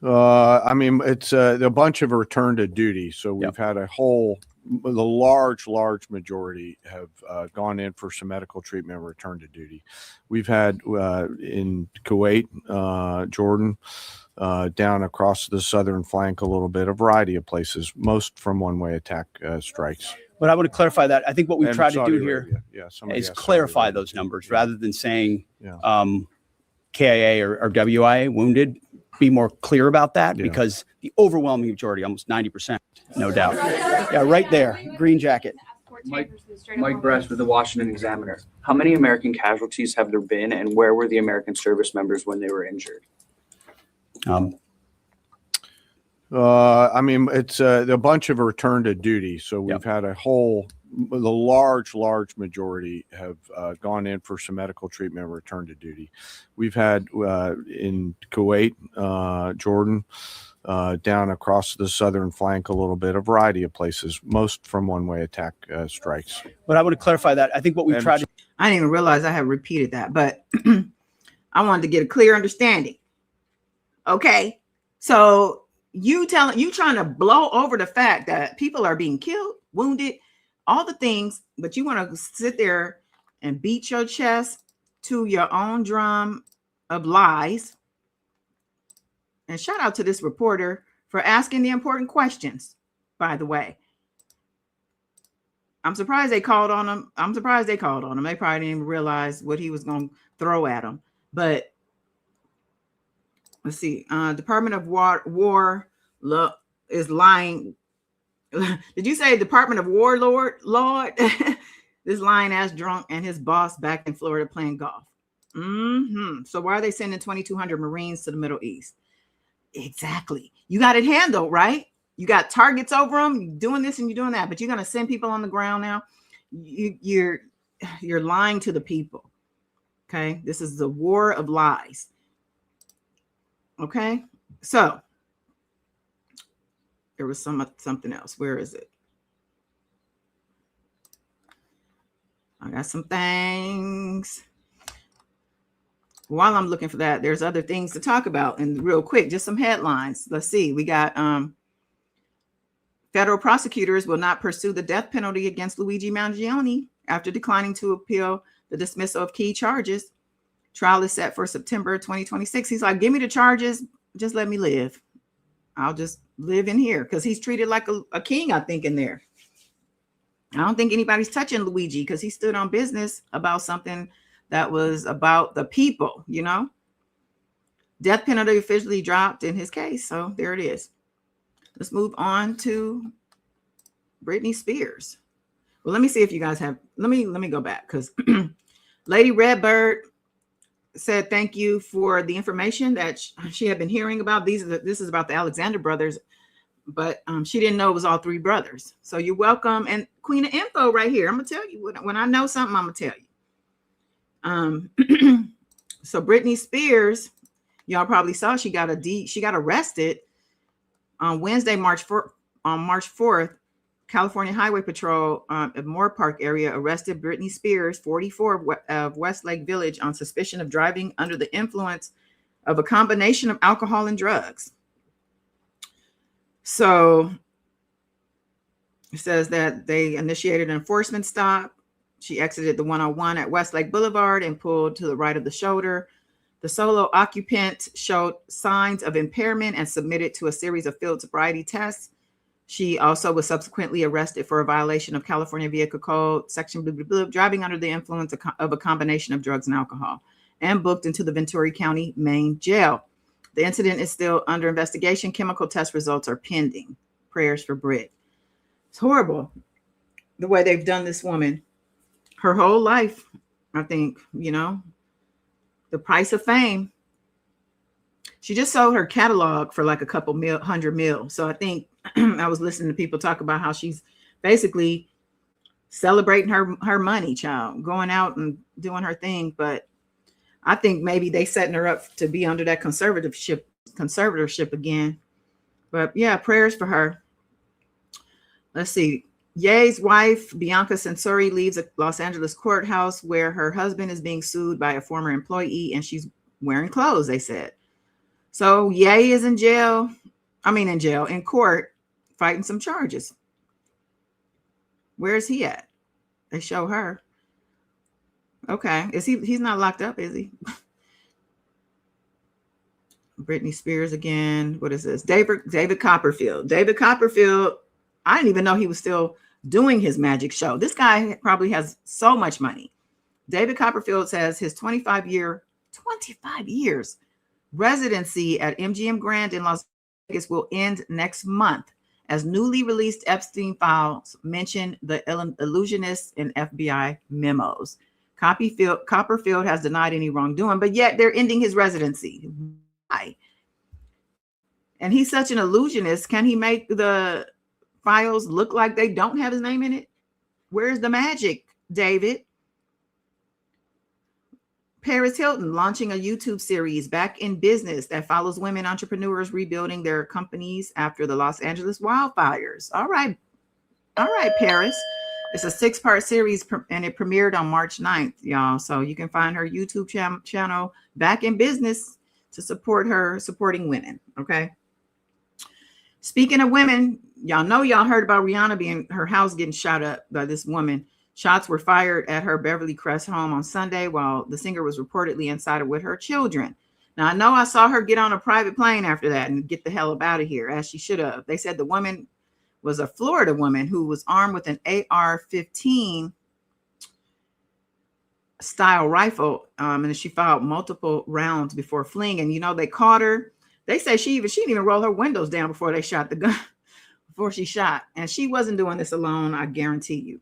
I mean, it's a bunch of return to duty. So we've had the large majority have gone in for some medical treatment and return to duty. We've had in Kuwait, Jordan, down across the southern flank, a little bit, a variety of places, most from one-way attack strikes. But I want to clarify that. I think what we've tried to do here is clarify those numbers rather than saying KIA or WIA wounded. Be more clear about that because the overwhelming majority, almost 90%, no doubt. Yeah, right there, green jacket. Mike Bress with the Washington Examiner. How many American casualties have there been, and where were the American service members when they were injured? I mean, it's a bunch of return to duty. So we've had the large majority have gone in for some medical treatment and return to duty. We've had in Kuwait, Jordan, down across the southern flank, a little bit, a variety of places, most from one-way attack strikes. But I want to clarify that. I think what we've tried to... I didn't even realize I had repeated that, but I wanted to get a clear understanding. Okay, so you trying to blow over the fact that people are being killed, wounded, all the things, but you want to sit there and beat your chest to your own drum of lies. And shout out to this reporter for asking the important questions, by the way. I'm surprised they called on him. They probably didn't even realize what he was going to throw at them. But let's see. Department of War is lying. Did you say Department of War Lord? This lying ass drunk and his boss back in Florida playing golf. So why are they sending 2,200 Marines to the Middle East? Exactly. You got it handled, right? You got targets over them. You're doing this and you're doing that, but you're going to send people on the ground now. You're lying to the people. Okay. This is the war of lies. Okay. So there was something else. Where is it? I got some things. While I'm looking for that, there's other things to talk about. And real quick, just some headlines. Let's see. We got federal prosecutors will not pursue the death penalty against Luigi Mangione after declining to appeal the dismissal of key charges. Trial is set for September 2026. He's like, give me the charges. Just let me live. I'll just live in here because he's treated like a king, I think, in there. I don't think anybody's touching Luigi because he stood on business about something that was about the people, you know. Death penalty officially dropped in his case. So there it is. Let's move on to Britney Spears. Well, let me see if you guys have, let me go back because Lady Redbird said thank you for the information that she had been hearing about. This is about the Alexander brothers, but she didn't know it was all three brothers. So you're welcome. And Queen of Info right here. I'm gonna tell you when I know something, I'm gonna tell you. So Britney Spears, y'all probably saw she got arrested on Wednesday, March 4th. California Highway Patrol at Moore Park area arrested Britney Spears, 44, of Westlake Village on suspicion of driving under the influence of a combination of alcohol and drugs. So it says that they initiated an enforcement stop. She exited the 101 at Westlake Boulevard and pulled to the right of the shoulder. The solo occupant showed signs of impairment and submitted to a series of field sobriety tests. She also was subsequently arrested for a violation of California Vehicle Code, section blah, blah, blah, driving under the influence of a combination of drugs and alcohol, and booked into the Ventura County main jail. The incident is still under investigation. Chemical test results are pending. Prayers for Britt. It's horrible the way they've done this woman. Her whole life, I think, you know, the price of fame. She just sold her catalog for like a couple $100 million. So I think I was listening to people talk about how she's basically celebrating her money, child, going out and doing her thing. But I think maybe they setting her up to be under that conservatorship again. But yeah, prayers for her. Let's see. Ye's wife, Bianca Censori, leaves a Los Angeles courthouse where her husband is being sued by a former employee and she's wearing clothes, they said. So Ye is in jail. In court, fighting some charges. Where's he at? They show her. Okay. He's not locked up, is he? Britney Spears again. What is this? David Copperfield. David Copperfield, I didn't even know he was still doing his magic show. This guy probably has so much money. David Copperfield says his 25 years residency at MGM Grand in Las Vegas will end next month, as newly released Epstein files mention the illusionist and FBI memos. Copperfield has denied any wrongdoing, but yet they're ending his residency. Why? And he's such an illusionist. Can he make the files look like they don't have his name in it? Where's the magic, David? Paris Hilton launching a YouTube series, Back in Business, that follows women entrepreneurs rebuilding their companies after the Los Angeles wildfires. All right, Paris. It's a 6-part series and it premiered on March 9th, y'all. So you can find her YouTube channel, Back in Business, to support her supporting women. Okay. Speaking of women, y'all heard about Rihanna her house getting shot up by this woman. Shots were fired at her Beverly Crest home on Sunday while the singer was reportedly inside with her children. Now, I know I saw her get on a private plane after that and get the hell up out of here, as she should have. They said the woman was a Florida woman who was armed with an AR-15 style rifle, and she fired multiple rounds before fleeing. And, they caught her. They say she didn't even roll her windows down before they shot the gun, before she shot. And she wasn't doing this alone, I guarantee you.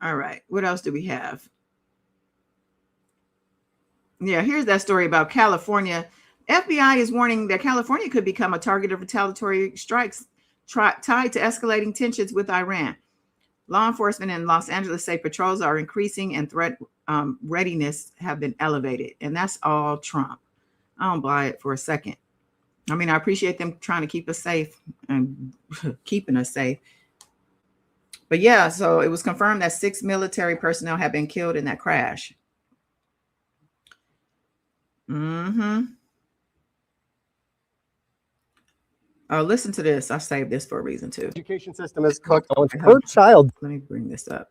All right. What else do we have? Yeah, here's that story about California. FBI is warning that California could become a target of retaliatory strikes tied to escalating tensions with Iran. Law enforcement in Los Angeles say patrols are increasing and threat readiness have been elevated. And that's all Trump. I don't buy it for a second. I appreciate them trying to keep us safe and keeping us safe. But yeah, so it was confirmed that 6 military personnel have been killed in that crash. Oh, listen to this. I saved this for a reason too. Education system is cooked on per child. Let me bring this up.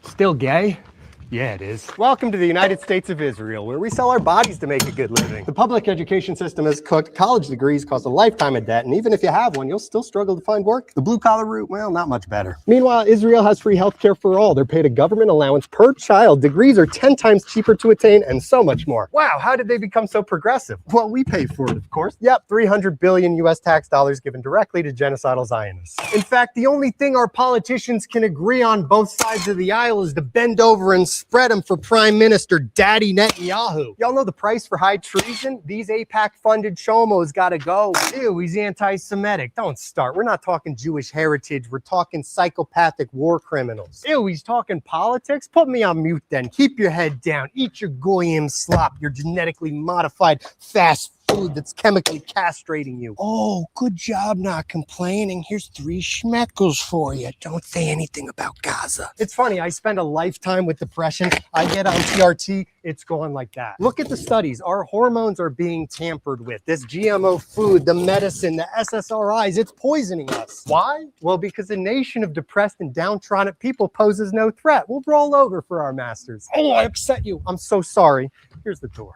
Still gay? Yeah, it is. Welcome to the United States of Israel, where we sell our bodies to make a good living. The public education system is cooked. College degrees cost a lifetime of debt, and even if you have one, you'll still struggle to find work. The blue-collar route, well, not much better. Meanwhile, Israel has free healthcare for all. They're paid a government allowance per child. Degrees are 10 times cheaper to attain, and so much more. Wow, how did they become so progressive? Well, we pay for it, of course. Yep, 300 billion U.S. tax dollars given directly to genocidal Zionists. In fact, the only thing our politicians can agree on both sides of the aisle is to bend over and spread them for Prime Minister Daddy Netanyahu. Y'all know the price for high treason? These AIPAC-funded chomos gotta go. Ew, he's anti-Semitic. Don't start. We're not talking Jewish heritage. We're talking psychopathic war criminals. Ew, he's talking politics? Put me on mute then. Keep your head down. Eat your goyim slop, your genetically modified fast food that's chemically castrating you. Oh, good job not complaining. Here's 3 schmeckles for you. Don't say anything about Gaza. It's funny, I spend a lifetime with depression. I get on TRT, it's going like that. Look at the studies. Our hormones are being tampered with. This GMO food, the medicine, the SSRIs, it's poisoning us. Why? Well, because a nation of depressed and downtrodden people poses no threat. We'll roll over for our masters. Oh, I upset you. I'm so sorry. Here's the door.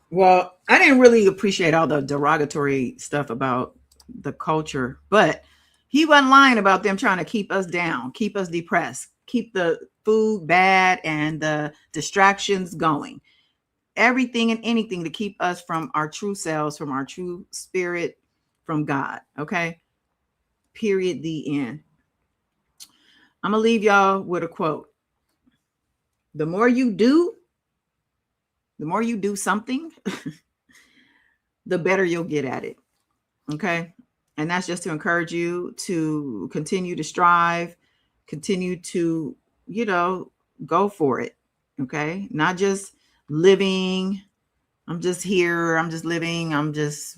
Well, I didn't really appreciate all the derogatory stuff about the culture, but he wasn't lying about them trying to keep us down, keep us depressed, keep the food bad and the distractions going. Everything and anything to keep us from our true selves, from our true spirit, from God. Okay. Period. The end. I'm going to leave y'all with a quote. The more you do something, the better you'll get at it. Okay. And that's just to encourage you to continue to strive, continue to, go for it. Okay. Not just living. I'm just here. I'm just living. I'm just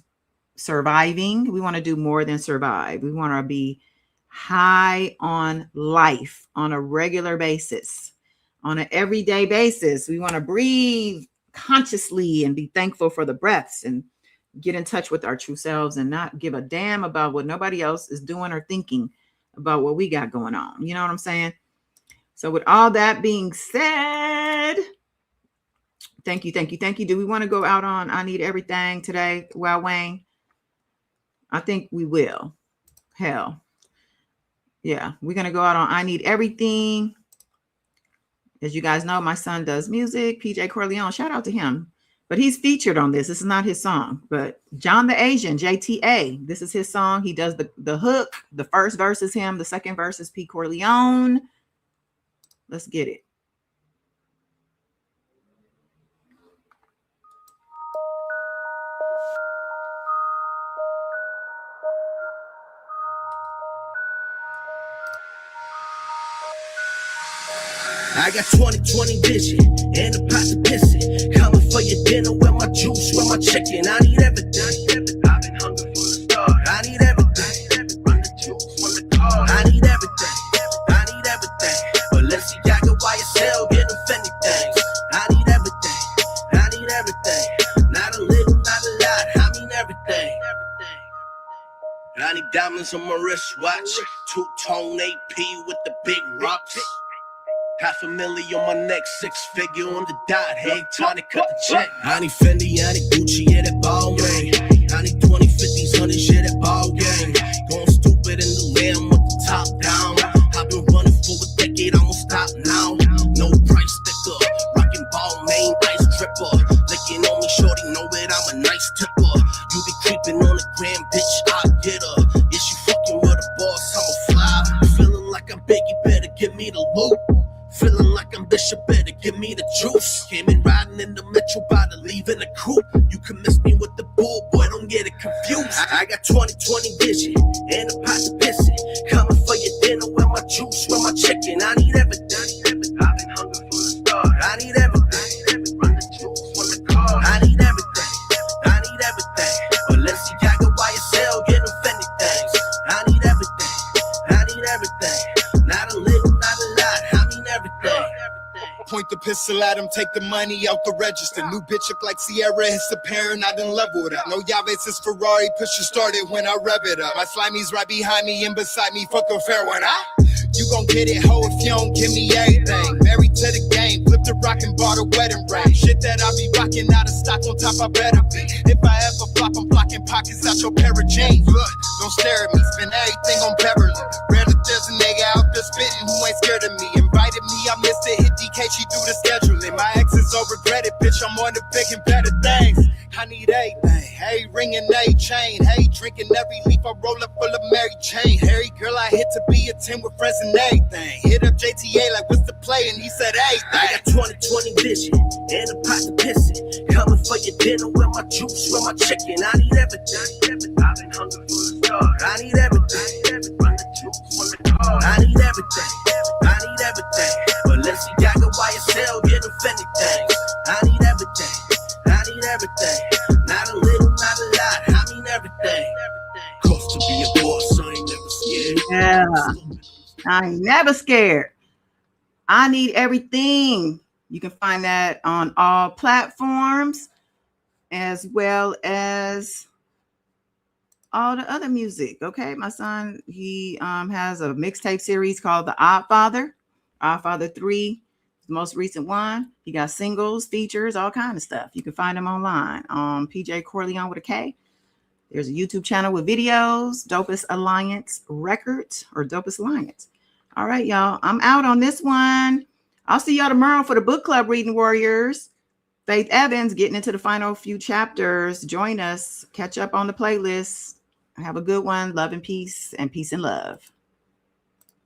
surviving. We want to do more than survive. We want to be high on life on a regular basis, on an everyday basis. We want to breathe consciously and be thankful for the breaths and get in touch with our true selves and not give a damn about what nobody else is doing or thinking about what we got going on. You know what I'm saying? So with all that being said, thank you. Do we want to go out on I Need Everything today? Well, Wayne, I think we will. Hell. Yeah, we're going to go out on I Need Everything. As you guys know, my son does music. PJ Corleone, shout out to him. But he's featured on this. This is not his song. But John the Asian, JTA, this is his song. He does the hook. The first verse is him. The second verse is P. Corleone. Let's get it. I got 20/20 vision and a pot to pissing. Coming for your dinner with my juice, with my chicken. I need everything. I've been hungry for the start. I need everything. Run the juice, run the car. I need everything. I need everything. Balenciaga, YSL, get offended things. I need everything. I need everything. Not a little, not a lot. I mean everything. I need diamonds on my wristwatch. Two-tone AP with the big rocks. $500,000 on my neck, 6-figure on the dot. Hey, time to cut the check. I need Fendi, I need Gucci, yeah, that ball game. I need 20, 50s, 100s, yeah, that ball game. Going stupid in the lamb with the top down. I've been running for a decade, I won't stop now. No price sticker, rockin' ball main, ice dripper. Licking on me, shorty, know that I'm a nice tipper. You be creeping on the gram, bitch, I get her. Is you fucking with a boss, I'm a fly. Feeling like I'm big, you better give me the loot. Feeling like I'm Bishop, better give me the juice. Came in riding in the Metro by the leaving a coupe. You can miss me with the bull, boy, don't get it confused. I got 20/20 vision and a pot to pissing. Coming for your dinner with my juice, with my chicken. I need everything. I've been hungry for the start. I need everything. Run the juice, run the car. I need everything. I need everything. Balenciaga, YSL, get offended things. I need everything. I need everything. Not a little, not a lot. Everything. Point the pistol at him, take the money out the register. New bitch up like Sierra, it's apparent I done leveled up. No Yaves is Ferrari, push you started when I rev it up. My slimey's right behind me and beside me, fuck a fair one, You gon' get it, ho, if you don't give me everything. Married to the game, flipped the rock and bought a wedding ring. Shit that I be rocking out of stock, on top I better be. If I ever flop, I'm blocking pockets out your pair of jeans. Look, don't stare at me, spend everything on Beverly. Rarely there's a nigga out there spitting who ain't scared of me. Invited me, I missed it, hit DK, she do the scheduling. My exes all regret it, bitch, I'm on to big and better things. I need everything, hey, ring and a chain. Hey, drinking every leaf, I roll up full of Mary Jane. Harry, girl, I hit to be a 10 with friends and everything. Hit up JTA like, what's the play? And he said, hey, I got 20/20 vision and a pot to pissing. Coming for your dinner with my juice, with my chicken. I need everything. I've been hungry for the start. I need everything. Run the juice, run the car. I need everything. I need everything. Balenciaga, YSL, get offended things. I need everything. I need everything. Not a little, not a lot. I mean everything. Cost to be a boss, I ain't never scared. Yeah, I ain't never scared. I need everything. You can find that on all platforms, as well as all the other music. Okay, my son, he has a mixtape series called The Odd Father 3, the most recent one. He got singles, features, all kind of stuff. You can find him online on PJ Corleone with a K. There's a YouTube channel with videos, Dopest Alliance Records, or Dopest Alliance. All right, y'all, I'm out on this one. I'll see y'all tomorrow for the book club reading, warriors. Faith Evans getting into the final few chapters. Join us. Catch up on the playlist. Have a good one. Love and peace and love.